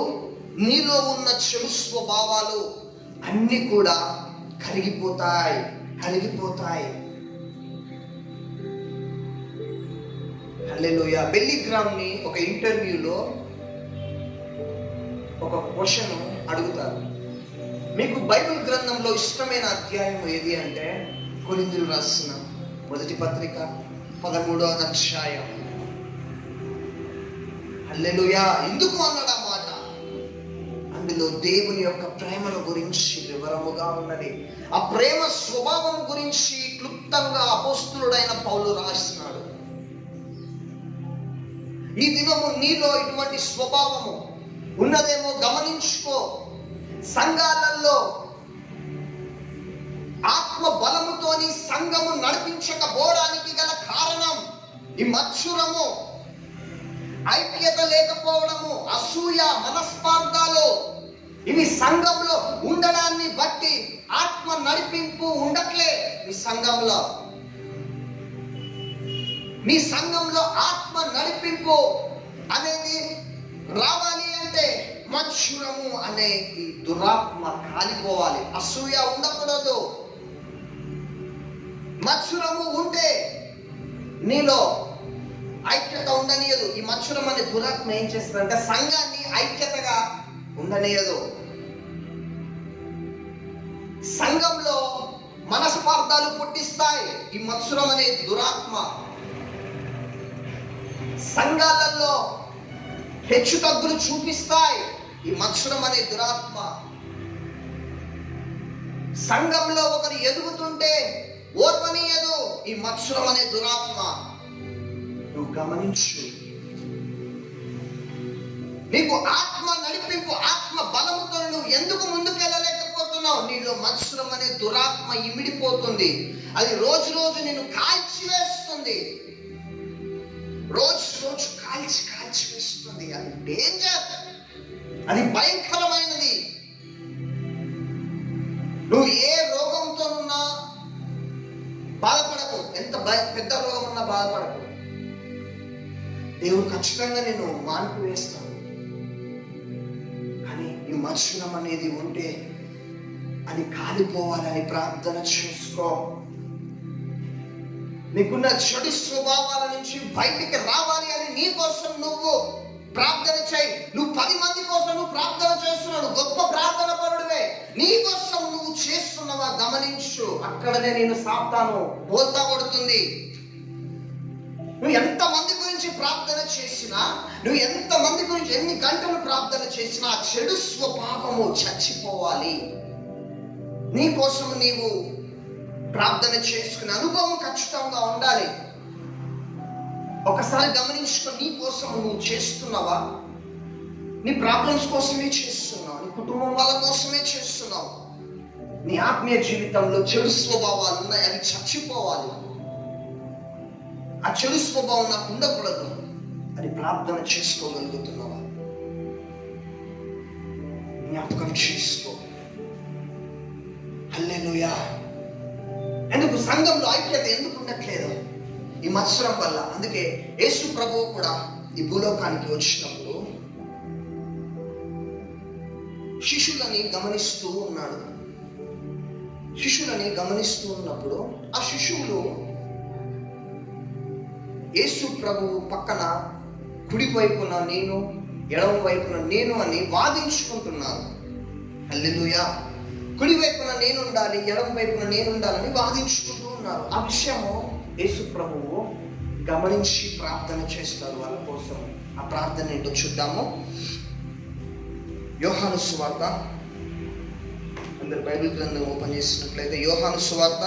నీలో ఉన్న చెడు స్వభావాలు అన్ని కూడా కరిగిపోతాయి. హల్లెలూయా. బిల్లీ గ్రామ్ ని ఒక ఇంటర్వ్యూలో ఒక క్వశ్చన్ అడుగుతారు, మీకు బైబిల్ గ్రంథంలో ఇష్టమైన అధ్యాయం ఏది అంటే, కొరింథీయులకు రాసిన మొదటి పత్రిక 13వ అధ్యాయం. హల్లెలూయా. ఎందుకు అన్నాడు ఆ మాట? అందులో దేవుని యొక్క ప్రేమను గురించి వివరముగా ఉన్నది. ఆ ప్రేమ స్వభావం గురించి క్లుప్తంగా అపోస్తలుడైన పౌలు రాస్తున్నాడు. ఈ దినము నీలో ఇటువంటి స్వభావము ఉన్నదేమో గమనించుకో. సంఘాలలో ఆత్మ బలముతోని సంఘము నడిపించకపోవడానికి గల కారణం ఈ మత్సరము, ఐక్యత లేకపోవడము, అసూయ, మనస్పార్థాలు, ఇవి సంఘంలో ఉండడాన్ని బట్టి ఆత్మ నడిపింపు ఉండట్లే. మీ సంఘంలో ఆత్మ నడిపింపు అనేది రావాలి అంటే మత్సరము అనే ఈ దురాత్మ కాలిపోవాలి. అసూయ ఉండకూడదు. మత్సరము ఉంటే నీలో ఐక్యత ఉండనీయదు. ఈ మత్సరం అనే దురాత్మ ఏం చేస్తుందంటే సంఘాన్ని ఐక్యతగా ఉండనీయదు. సంఘంలో మనస్పార్థాలు పుట్టిస్తాయి ఈ మత్సరం అనే దురాత్మ. సంఘాలలో హెచ్చు తగ్గులు చూపిస్తాయి ఈ మత్సరం అనే దురాత్మ. సంఘంలో ఒకరు ఎదుగుతుంటే ఓర్వనీయదు ఈ మత్సరం అనే దురాత్మ. నువ్వు గమనించు. నీకు ఆత్మ నడిపింపు, ఆత్మ బలముతో నువ్వు ఎందుకు ముందుకెళ్ళలేకపోతున్నావు? నీలో మత్సరం అనే దురాత్మ ఇమిడిపోతుంది. అది రోజు రోజు నిన్ను కాల్చివేస్తుంది. రోజు రోజు కాల్చివేస్తుంది. అది డేంజర్, అది భయంకరమైనది. నువ్వు ఏ రోగంతో ఉన్నా బాధపడకు. ఎంత పెద్ద రోగం ఉన్నా బాధపడకు. దేవుడు ఖచ్చితంగా నేను మాన్పివేస్తాను. కానీ ఈ మత్సరం అనేది ఉంటే అది కాలిపోవాలని ప్రార్థన చేసుకో. నీకున్న చెడు స్వభావాల నుంచి బయటికి రావాలి అని నీ కోసం నువ్వు ప్రార్థన చేయి. నువ్వు 10 మంది కోసం నువ్వు ప్రార్థన చేస్తున్నావు, గొప్ప ప్రార్థన పరుడివే. నీ కోసం నువ్వు చేస్తున్నావా గమనించు. అక్కడనే నేను సాతాను బోల్తా కొడుతుంది. నువ్వు ఎంతమంది గురించి ప్రార్థన చేసినా, నువ్వు ఎంతమంది గురించి ఎన్ని గంటలు ప్రార్థన చేసినా ఆ చెడు స్వభావము చచ్చిపోవాలి. నీ కోసం నీవు ప్రార్థన చేసుకునే అనుభవం ఖచ్చితంగా ఉండాలి. ఒకసారి గమనించుకో. నీ కోసం నువ్వు చేస్తున్నావా? నీ ప్రాబ్లమ్స్ కోసమే చేస్తున్నావు, నీ కుటుంబం వాళ్ళ కోసమే చేస్తున్నావు. నీ ఆత్మీయ జీవితంలో చెడు స్వభావాలు ఉన్నాయి, అవి చచ్చిపోవాలి. ఆ చెడు స్వభావం నాకు ఉండకూడదు అని ప్రార్థన చేసుకోగలుగుతున్నావా? జ్ఞాపకం చేసుకో. హల్లెలూయా. ఎందుకు సంఘంలో ఐక్యత ఎందుకు ఉండట్లేదు? ఈ మత్సరం వల్ల. అందుకే యేసు ప్రభువు కూడా ఈ భూలోకానికి వచ్చినప్పుడు శిష్యులని గమనిస్తూ ఉన్నాడు. శిష్యులని గమనిస్తూ ఉన్నప్పుడు ఆ శిష్యులు యేసు ప్రభువు పక్కన కుడి వైపున నేను, ఎడమ వైపున నేను అని వాదించుకుంటున్నారు. హల్లెలూయా. కుడి వైపున నేను ఉండాలి, ఎడమ వైపున నేను ఉండాలని వాదించుకుంటూ ఉన్నారు. ఆ విషయము యేసు ప్రభువు గమనించి ప్రార్థన చేస్తారు వాళ్ళ కోసం. ఆ ప్రార్థన ఏంటో చూద్దాము. యోహాను సువార్త, అందరు బైబిల్ గ్రంథం ఓపెన్ చేసినట్లయితే యోహాను సువార్త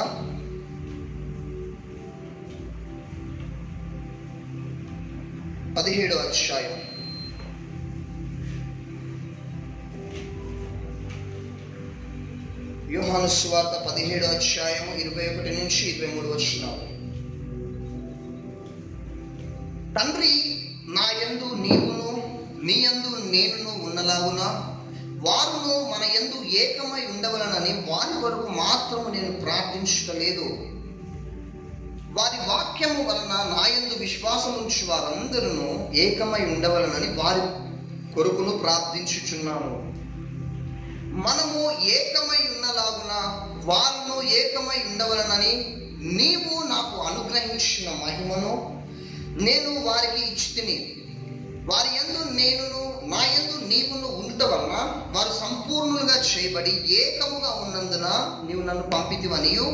17వ అధ్యాయం. యోహాను సువార్త 17వ అధ్యాయం 21 నుంచి 23 వచనాలు. తండ్రి నా యందు నీవును, నీ యందు నేనును ఉన్నలాగున వారును మన యందు ఏకమై ఉండవలనని వారి వరకు మాత్రము నేను ప్రార్థించలేదు. వారి వాక్యము వలన నా యందు విశ్వాసం ఉంచి వారందరూ ఏకమై ఉండవలనని కొరకును ప్రార్థించుచున్నాను. మనము ఏకమై ఉన్నలాగున వారును ఏకమై ఉండవలనని నీవు నాకు అనుగ్రహించిన మహిమను నేను వారికి ఇచ్చితిని. వారి యందు నేనును నా యందు నీవును ఉండుట వలన వారు సంపూర్ణులుగా చేయబడి ఏకముగా ఉన్నందున నీవు నన్ను పంపితివనియు,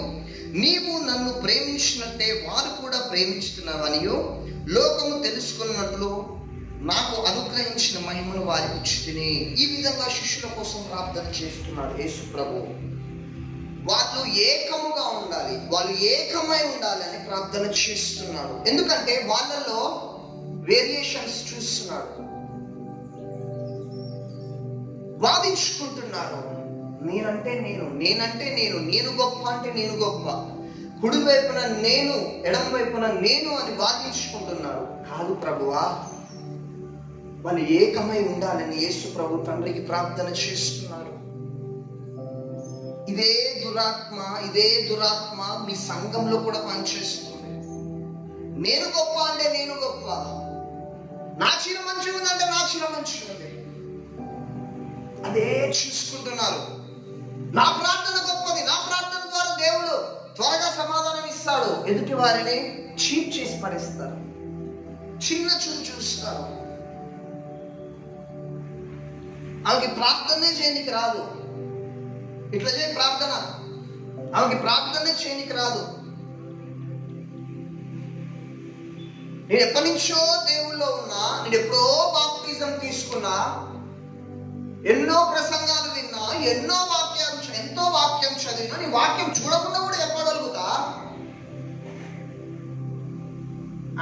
నీవు నన్ను ప్రేమించినట్టే వారు కూడా ప్రేమించుతున్నావనియు లోకము తెలుసుకున్నట్లు నాకు అనుగ్రహించిన మహిమను వారికి ఇచ్చితిని. ఈ విధంగా శిష్యుల కోసం ప్రార్థన చేస్తున్నాడు యేసు ప్రభు. వాళ్ళు ఏకముగా ఉండాలి, వాళ్ళు ఏకమై ఉండాలి అని ప్రార్థన చేస్తున్నాడు. ఎందుకంటే వాళ్ళలో వేరియేషన్స్ చూస్తున్నాడు. వాదించుకుంటున్నారు. నేనంటే నేను, నేనంటే నేను, నేను గొప్ప అంటే నేను గొప్ప, కుడి వైపున నేను, ఎడమ వైపున నేను అని వాదించుకుంటున్నారు. కాదు ప్రభువా, వాళ్ళు ఏకమై ఉండాలని యేసు ప్రభు తండ్రికి ప్రార్థన చేస్తున్నారు. ఇదే దురాత్మ మీ సంఘంలో కూడా పనిచేస్తుంది. నేను గొప్ప అంటే నేను గొప్ప, నా చీర మంచిగా ఉందంటే నా చీర మంచిగా ఉంది, అదే చూసుకుంటున్నారు. నా ప్రార్థన గొప్పది, నా ప్రార్థన ద్వారా దేవుడు త్వరగా సమాధానం ఇస్తాడు. ఎదుటి వారిని చీట్ చేసి పడేస్తారు, చిన్న చూపు చూస్తారు. ఆమెకి ప్రార్థనే చేయనికి రాదు. ఇట్లా చేయ ప్రార్థన, ఆమెకి ప్రార్థనే చేయనికి రాదు. నేను ఎప్పటి నుంచో దేవుల్లో ఉన్నా, నేను ఎప్పుడో బాప్టిజం తీసుకున్నా, ఎన్నో ప్రసంగాలు విన్నా, ఎంతో వాక్యం చదివినా, నీ వాక్యం చూడకుండా కూడా చెప్పగలుగుతా.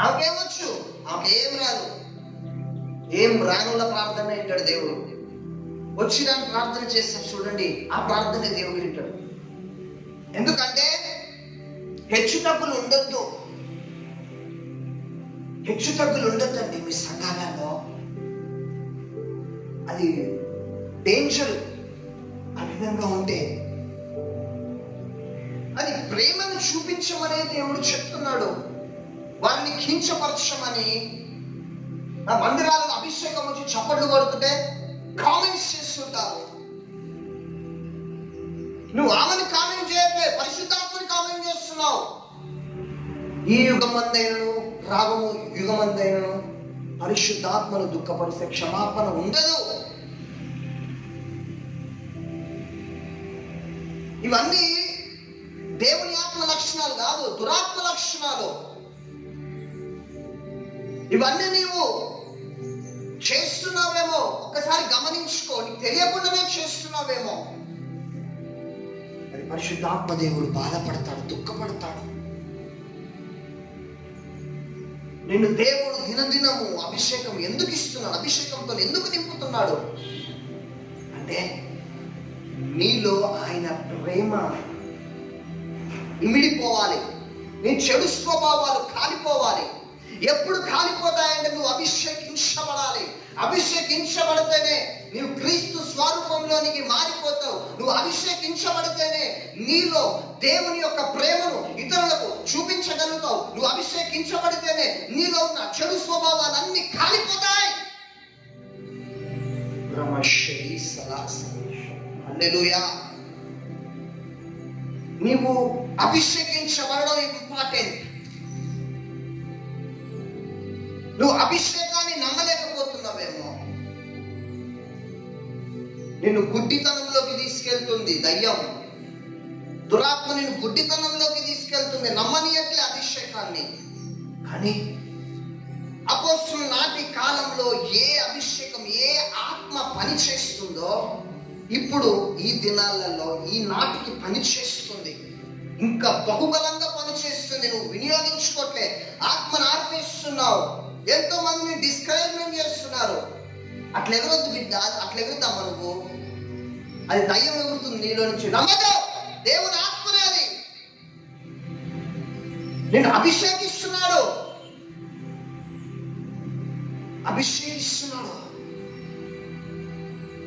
ఆమెకేమొచ్చు? ఆమెకేం రాదు. ఏం రానుల ప్రార్థన వింటాడు దేవుడు. వచ్చి దాన్ని ప్రార్థన చేస్తాడు చూడండి, ఆ ప్రార్థన దేవుడు వింటాడు. ఎందుకంటే హెచ్చుతగ్గులు ఉండొద్దండి మీ సంఘాలలో. అది డేంజర్. ఆ విధంగా ఉంటే అది ప్రేమను చూపించమనే దేవుడు చెప్తున్నాడు. వారిని కించపరచమని. నా మందిరాలలో అభిషేకం వచ్చి చప్పట్లు కొడుతుంటే కామెంట్స్ చేస్తుంటారు. నువ్వు ఆమెను కామెంట్ చేయట్లే, పరిశుద్ధాత్మని కామెంట్ చేస్తున్నావు. ఈ యుగమందైనను రాగము యుగమందైనను పరిశుద్ధాత్మను దుఃఖపరిచే క్షమాపణ ఉండదు. ఇవన్నీ దేవుని ఆత్మ లక్షణాలు కాదు, దురాత్మ లక్షణాలు. ఇవన్నీ నీవు చేస్తున్నావేమో ఒక్కసారి గమనించుకో. నీకు తెలియకుండానే చేస్తున్నావేమో. అది పరిశుద్ధాత్మ దేవుడు బాధపడతాడు, దుఃఖపడతాడు. నిన్ను దేవుడు దినదినము అభిషేకం ఎందుకు ఇస్తున్నాడు, అభిషేకంతో ఎందుకు నింపుతున్నాడు అంటే నీలో ఆయన ప్రేమ ఇమిడిపోవాలి. నీ చెడు స్వభావాలు కాలిపోవాలి. ఎప్పుడు కాలిపోతాయంటే నువ్వు అభిషేకించబడాలి. అభిషేకించబడితేనే నువ్వు క్రీస్తు స్వరూపంలోనికి మారిపోతావు. నువ్వు అభిషేకించబడితేనే నీలో దేవుని యొక్క ప్రేమను ఇతరులకు చూపించగలుగుతావు. నువ్వు అభిషేకించబడితేనే నీలో ఉన్న చెడు స్వభావాలన్నీ కాలిపోతాయి. హల్లెలూయా. నీవు అభిషేకించబడడం ఇంపార్టెంట్. నువ్వు అభిషేకాన్ని నమ్మలేకపోతున్నావేమో. నిన్ను గుడ్డితనంలోకి తీసుకెళ్తుంది దయ్యం. దురాత్మ నిన్ను గుడ్డితనంలోకి తీసుకెళ్తుంది, నమ్మనీయట్లే అభిషేకాన్ని. కానీ అపోస్తలుల నాటి కాలంలో ఏ అభిషేకం, ఏ ఆత్మ పని చేస్తుందో ఇప్పుడు ఈ దినాలలో ఈ నాటికి పని చేస్తుంది. ఇంకా బహుబలంగా పనిచేస్తుంది. నువ్వు వినియోగించుకోవట్లే, ఆత్మను ఆర్పేస్తున్నావు. ఎంతో మందిని డిస్కరేజ్మెంట్ చేస్తున్నారు. అట్లా ఎగరొద్దు బిడ్డ, అట్లా ఎగురుతామా నువ్వు? అది దయ్యం ఎగురుతుంది నీలో నుంచి. నమ్మదు, దేవుని ఆత్మనే అది. నేను అభిషేకిస్తున్నాడు.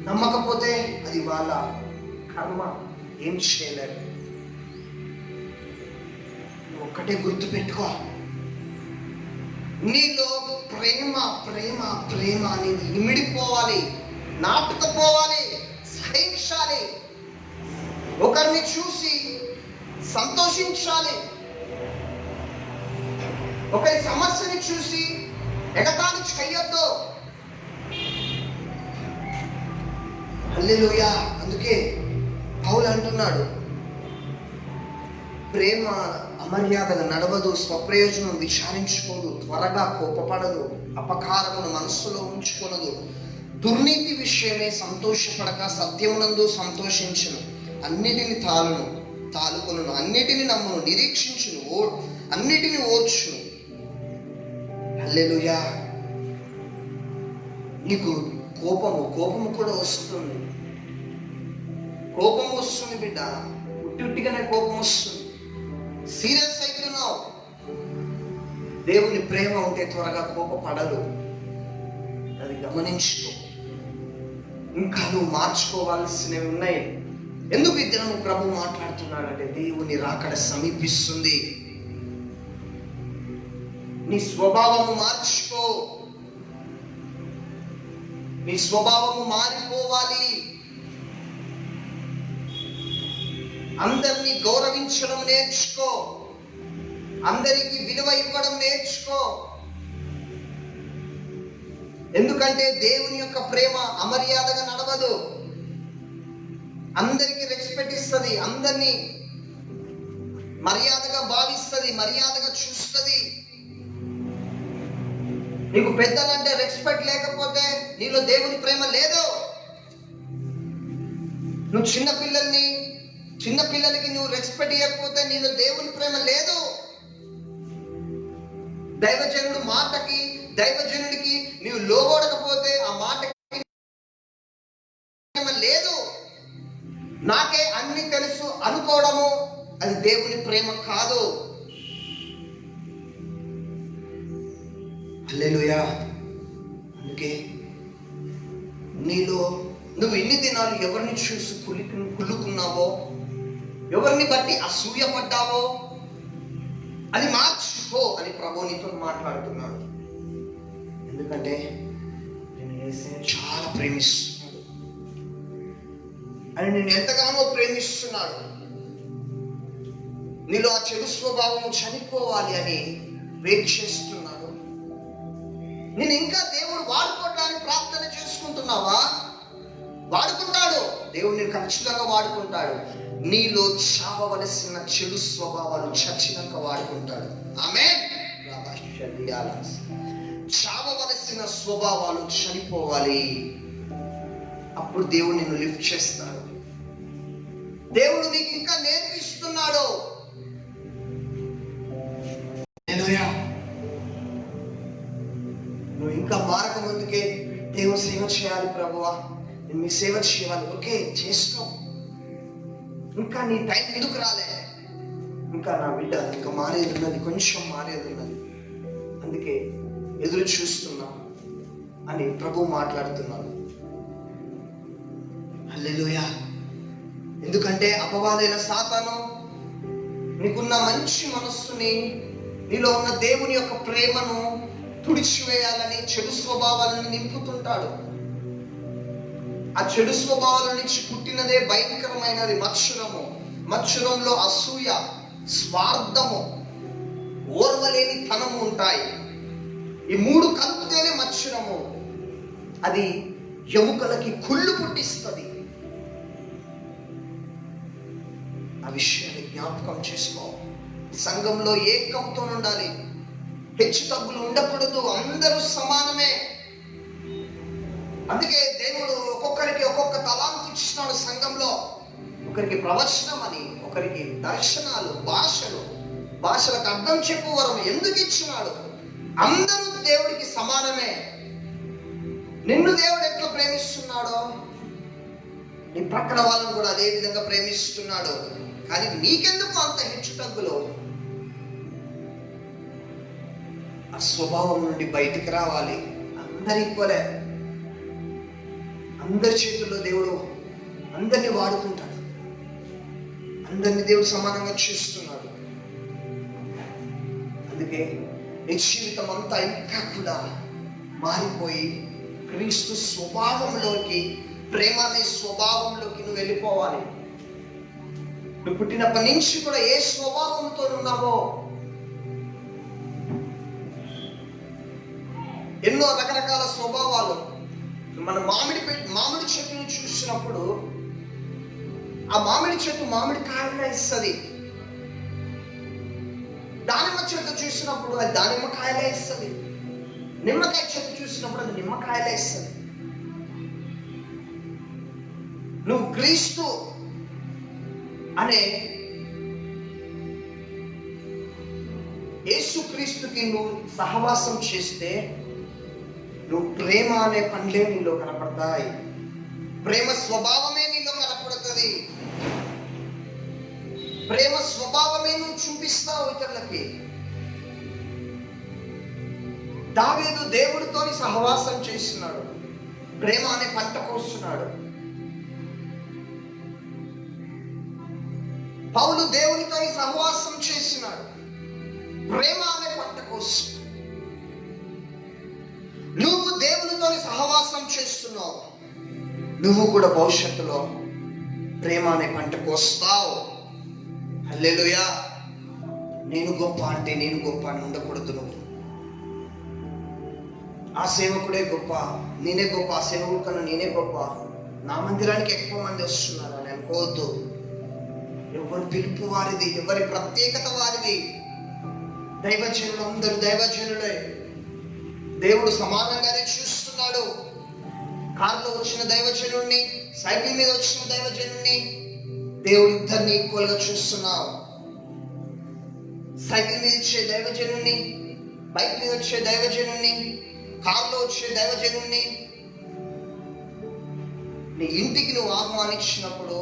నమ్మకపోతే అది వాళ్ళ కర్మ, ఏం చేయలేరు. ఒక్కటే గుర్తు పెట్టుకో, నీలో ప్రేమ ప్రేమ ప్రేమ అనేది ఇమిడిపోవాలి, నాటుకుపోవాలి, సహించాలి. ఒకరిని చూసి సంతోషించాలి, ఒకరి సమస్యని చూసి ఎగతాళి చెయ్యొద్దు. హల్లెలూయా. అందుకే పౌలు అంటున్నాడు, ప్రేమ అమర్యాదగా నడవదు, స్వప్రయోజనం విచారించుకోదు, త్వరగా కోపపడదు, అపకారమును మనస్సులో ఉంచుకొనదు, దుర్నీతి విషయమే సంతోషపడక సత్యమునందు సంతోషించును, అన్నిటిని తాలుకొను, అన్నిటిని నమ్మును, నిరీక్షించును, అన్నిటిని ఓర్చును. హల్లెలూయా. నీకు కోపము కూడా వస్తుంది. కోపం వస్తుంది బిడ్డ, ఉట్టిగానే కోపం వస్తుంది. సీరియస్ అవుతున్నావు. దేవుని ప్రేమ ఉంటే త్వరగా కోపపడదు. అది గమనించుకో. ఇంకా నువ్వు మార్చుకోవాల్సినవి ఉన్నాయి. ఎందుకు ఈ దినం ప్రభు మాట్లాడుతున్నాడంటే, దేవుని రాకడ సమీపిస్తుంది. నీ స్వభావము మార్చుకో. నీ స్వభావము మారిపోవాలి. అందరినీ గౌరవించడం నేర్చుకో. అందరికీ విలువ ఇవ్వడం నేర్చుకో. ఎందుకంటే దేవుని యొక్క ప్రేమ అమర్యాదగా నడవదు. అందరికీ రెస్పెక్ట్ ఇస్తుంది, అందరినీ మర్యాదగా భావిస్తుంది, మర్యాదగా చూస్తుంది. నీకు పెద్దలంటే రెస్పెక్ట్ లేకపోతే నీలో దేవుని ప్రేమ లేదు. నువ్వు చిన్నపిల్లలకి నువ్వు రెస్పెక్ట్ ఇవ్వకపోతే నీలో దేవుని ప్రేమ లేదు. దైవజనుడికి నీవు లోబడకపోతే ఆ మాటకి ప్రేమ లేదు. నాకే అన్ని తెలుసు అనుకోవడము అది దేవుని ప్రేమ కాదు. హల్లెలూయా. అందుకే నీలో నువ్వు ఇన్ని దినాలు ఎవరిని చూసి కుళ్ళుకున్నావో, ఎవరిని బట్టి అసూయపడ్డావో అది మార్చుకో అని ప్రభు నీతో మాట్లాడుతున్నాడు. ఎందుకంటే నేను యేసుని చాలా ప్రేమిస్తున్నాడు, అని నేను ఎంతగానో ప్రేమిస్తున్నాడు. నీలో ఆ చెడు స్వభావము చనిపోవాలి అని వెయిట్ చేస్తున్నాడు. నేను ఇంకా దేవుడు వాడుకోవడానికి ప్రార్థన చేసుకుంటున్నావా? వాడుకుంటాడు. దేవుడు నేను ఖచ్చితంగా వాడుకుంటాడు. నీలో చావవలసిన చెడు స్వభావాలు చచ్చినాక వాడుకుంటాడు. ఆమేన్. చావవలసిన స్వభావాలు చనిపోవాలి. అప్పుడు దేవుడు నిన్ను లిఫ్ట్ చేస్తాడు. దేవుడు నీకు ఇంకా నేర్పిస్తున్నాడు. నువ్వు ఇంకా మారక ముందుకే దేవుని సేవ చేయాలి. ప్రభువా, నేను మీ సేవ చేయాలి. ఓకే, చేస్తావు. ఇంకా నీ టైం ఎందుకు రాలే? ఇంకా నా బిడ్డ ఇంకా మారేది ఉన్నది, కొంచెం మారేది ఉన్నది, అందుకే ఎదురు చూస్తున్నా అని ప్రభు మాట్లాడుతున్నాడు. హల్లెలూయా. ఎందుకంటే అపవాదైన సాతాను నీకున్న మంచి మనస్సుని, నీలో ఉన్న దేవుని యొక్క ప్రేమను తుడిచివేయాలని చెడు స్వభావాలను నింపుతుంటాడు. ఆ చెడు స్వభావాల నుంచి పుట్టినదే భయంకరమైనది మత్సరము. మత్సరంలో అసూయ, స్వార్థము, ఓర్వలేని తనము ఉంటాయి. ఈ మూడు కలిపితేనే మత్సరము. అది ఎముకలకి కుళ్ళు పుట్టిస్తుంది. ఆ విషయాన్ని జ్ఞాపకం చేసుకో. సంఘంలో ఏకంతో ఉండాలి. హెచ్చు తగ్గులు ఉండకూడదు. అందరూ సమానమే. అందుకే దేవుడు ఒక్కొక్కరికి ఒక్కొక్క తలాంతు ఇచ్చినాడు సంఘంలో. ఒకరికి ప్రవచనం అని, ఒకరికి దర్శనాలు, భాషలకు అర్థం చెప్పువరం ఎందుకు ఇచ్చినాడు? అందరూ దేవుడికి సమానమే. నిన్ను దేవుడు ఎట్లా ప్రేమిస్తున్నాడో నీ ప్రక్కన వాళ్ళని కూడా అదే విధంగా ప్రేమిస్తున్నాడు. కానీ నీకెందుకు అంత హెచ్చు తగ్గులో? ఆ స్వభావం నుండి బయటికి రావాలి. అందరి ఈక్వలే. అందరి చేతుల్లో దేవుడు అందరినీ వాడుకుంటాడు. అందరినీ దేవుడు సమానంగా చూస్తున్నాడు. అందుకే నీ జీవితం అంతా ఇంకా కూడా మారిపోయి క్రీస్తు స్వభావంలోకి, ప్రేమ అనే స్వభావంలోకి నువ్వు వెళ్ళిపోవాలి. నువ్వు పుట్టినప్పటి నుంచి కూడా ఏ స్వభావంతో ఉన్నావో, ఎన్నో రకరకాల స్వభావాలు. మన మామిడి చెట్టును చూసినప్పుడు ఆ మామిడి చెట్టు మామిడి కాయలు ఇస్తుంది. దానిమ్మ చెట్టు చూసినప్పుడు అది దానిమ్మ కాయలే ఇస్తుంది. నిమ్మకాయ చెట్టు చూసినప్పుడు అది నిమ్మకాయలే ఇస్తుంది. నువ్వు క్రీస్తు అనే యేసుక్రీస్తుకి నువ్వు సహవాసం చేస్తే నువ్వు ప్రేమ అనే పండ్లే నీలో కనపడతాయి. ప్రేమ స్వభావమే నీలో కనపడుతుంది. ప్రేమ స్వభావమే నువ్వు చూపిస్తావు ఇతరులకి. దావీదు దేవుడితోని సహవాసం చేస్తున్నాడు, ప్రేమ అనే పంట కోస్తున్నాడు. పౌలు దేవునితో సహవాసం చేసినాడు, ప్రేమ అనే పంట కోసం. నువ్వు దేవునితో సహవాసం చేస్తున్నావు, నువ్వు కూడా భవిష్యత్తులో ప్రేమ అనే పంట కోస్తావు. హల్లెలూయా. నేను గొప్ప అంటే నేను గొప్ప అని ఉండకూడదు. నువ్వు ఆ సేవకుడే గొప్ప, నేనే గొప్ప, ఆ సేవకుడు కన్నా నేనే గొప్ప, నా మందిరానికి ఎక్కువ మంది వస్తున్నారు అని అనుకోవద్దు. ఎవరి పిలుపు వారిది, ఎవరి ప్రత్యేకత వారిది. దైవజనులు అందరూ దైవజనులే. దేవుడు సమానంగానే చూస్తున్నాడు. కారులో వచ్చిన దైవజనుడిని, సైకిల్ మీద వచ్చిన దైవజనుడిని దేవుడు ఇద్దరిని ఈక్వల్ గా చూస్తున్నావు. సైకిల్ మీద వచ్చే దైవజనుడిని, బైక్ మీద వచ్చే దైవజనుడిని, కారులో వచ్చే దైవజనుడిని నీ ఇంటికి నువ్వు ఆహ్వానించినప్పుడు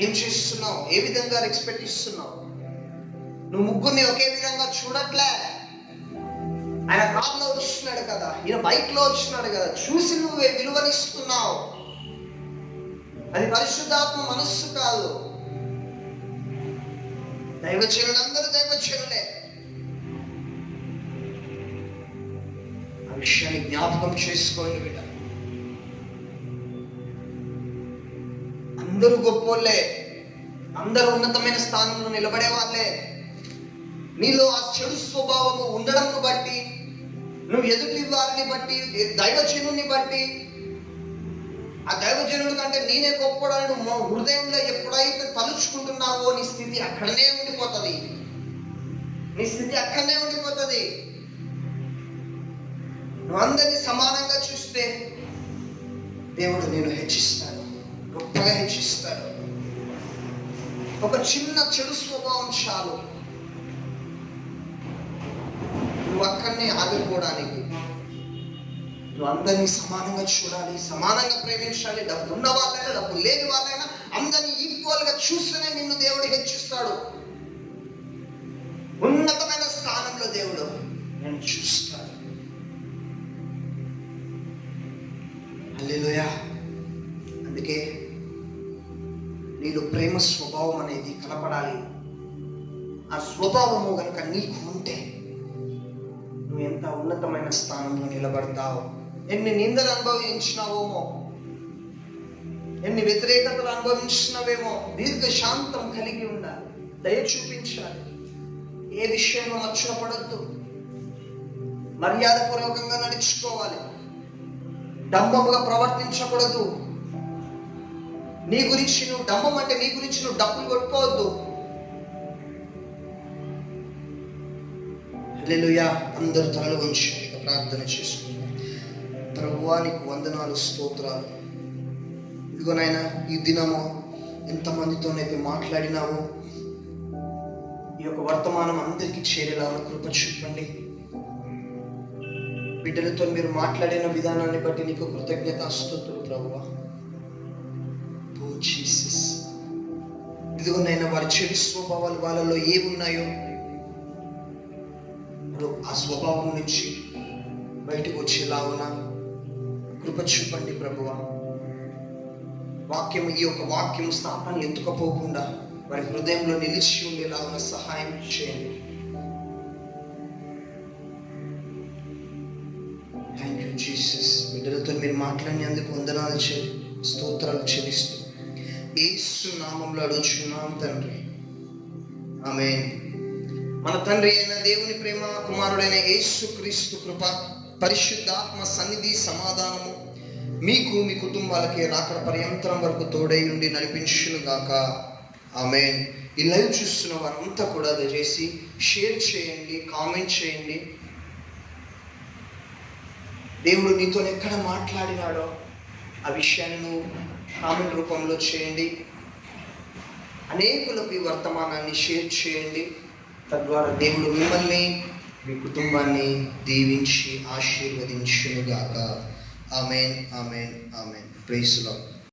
ఏం చేస్తున్నావు? ఏ విధంగా రెస్పెక్ట్ ఇస్తున్నావు? నువ్వు ముగ్గురిని ఒకే విధంగా చూడట్లే. ఆయన కారులో వచ్చినాడు కదా, ఈయన బైక్ లో వచ్చినాడు కదా, చూసి నువ్వు విలువనిస్తున్నావు. అది పరిశుద్ధాత్మ మనస్సు కాదు. దైవజనులందరూ దైవజనులే. ఆ విషయాన్ని జ్ఞాపకం చేసుకోండి బిడ్డ. అందరూ గొప్పోళ్ళే, అందరూ ఉన్నతమైన స్థానంలో నిలబడే వాళ్ళే. నీలో ఆ చెడు స్వభావము ఉండడంను బట్టి, నువ్వు ఎదుటి వారిని బట్టి, దైవజనుని బట్టి, ఆ దైవజనుడి కంటే నేనే గొప్పడని నువ్వు హృదయంలో ఎప్పుడైతే తలుచుకుంటున్నావో నీ స్థితి అక్కడనే ఉండిపోతుంది. నీ స్థితి అక్కడనే ఉండిపోతుంది. నువ్వు అందరినీ సమానంగా చూస్తే దేవుడు నేను హెచ్చిస్తాడు, గొప్పగా హెచ్చిస్తాడు. ఒక చిన్న చెడు స్వభావం చాలు నువ్వు అక్కడనే ఆగిపోవడానికి. నువ్వు అందరినీ సమానంగా చూడాలి, సమానంగా ప్రేమించాలి. డబ్బు ఉన్న వాళ్ళైనా డబ్బు లేని వాళ్ళైనా అందరినీ ఈక్వల్ గా చూస్తేనే నిన్ను దేవుడు హెచ్చిస్తాడు. ఉన్నతమైన స్థానంలో దేవుడు నేను చూస్తాడు. హల్లెలూయా. అందుకే నీలో ప్రేమ స్వభావం అనేది కనపడాలి. ఆ స్వభావము కనుక నీకు ఉంటే నువ్వు ఎంత ఉన్నతమైన స్థానంలో నిలబడతావు. ఎన్ని నిందలు అనుభవించినావేమో, ఎన్ని వ్యతిరేకతలు అనుభవించినవేమో, దీర్ఘ శాంతం కలిగి ఉండాలి, దయ చూపించాలి. ఏ విషయంలో మర్చిపడద్దు, మర్యాదపూర్వకంగా నడుచుకోవాలి, డంబముగా ప్రవర్తించకూడదు. నీ గురించి నువ్వు డంబం అంటే నీ గురించి నువ్వు డబ్బులు కొట్టుకోవద్దు. హల్లెలూయా. అందరూ తలలు వంచి ప్రార్థన చేసుకుంటారు. ప్రభువా నీకు వందనాలు, స్తోత్రాలు. ఇదిగో నాయన, ఈ దినము ఎంతమందితోనైతే మాట్లాడినావో ఈ యొక్క వర్తమానం అందరికీ చేరేలా కృప చూపండి. బిడ్డలతో మీరు మాట్లాడిన విధానాన్ని బట్టి నీకు కృతజ్ఞతాస్తుతులు ప్రభువా. జీసస్, ఇదిగో నాయన, వారి చెడు స్వభావాలు వాళ్ళలో ఏమున్నాయో ఆ స్వభావం నుంచి బయటకు వచ్చేలాగున కృప చూపండి ప్రభువా. వాక్యం, ఈ యొక్క వాక్యం స్థాపాన్ని ఎత్తుకపోకుండా వారి హృదయంలో నిలిచి ఉండేలాగా సహాయం చేయండి. జీసస్. బిడ్డలతో మీరు మాట్లాడినందుకు వందనాలు స్తోత్రాలు చెల్లిస్తూ యేసు నామములో అడుగుచున్నాం తండ్రి, ఆమేన్. మన తండ్రి అయిన దేవుని ప్రేమ, కుమారుడైన యేసు క్రీస్తు కృప, పరిశుద్ధాత్మ సన్నిధి, సమాధానము మీకు మీ కుటుంబాలకి రాకడ పర్యంతరం వరకు తోడై ఉండి నడిపించును గాక. ఆమేన్. ఈ లైవ్ చూస్తున్న వారంతా కూడా దయచేసి షేర్ చేయండి, కామెంట్ చేయండి. దేవుడు నీతో ఎక్కడ మాట్లాడినాడో ఆ విషయాన్ని నువ్వు కామెంట్ రూపంలో చేయండి. అనేకులకు ఈ వర్తమానాన్ని షేర్ చేయండి. తద్వారా దేవుడు మిమ్మల్ని, మీ కుటుంబాన్ని దీవించి ఆశీర్వదించును గాక. ఆమేన్, ఆమేన్, ఆమేన్. Praise the lord.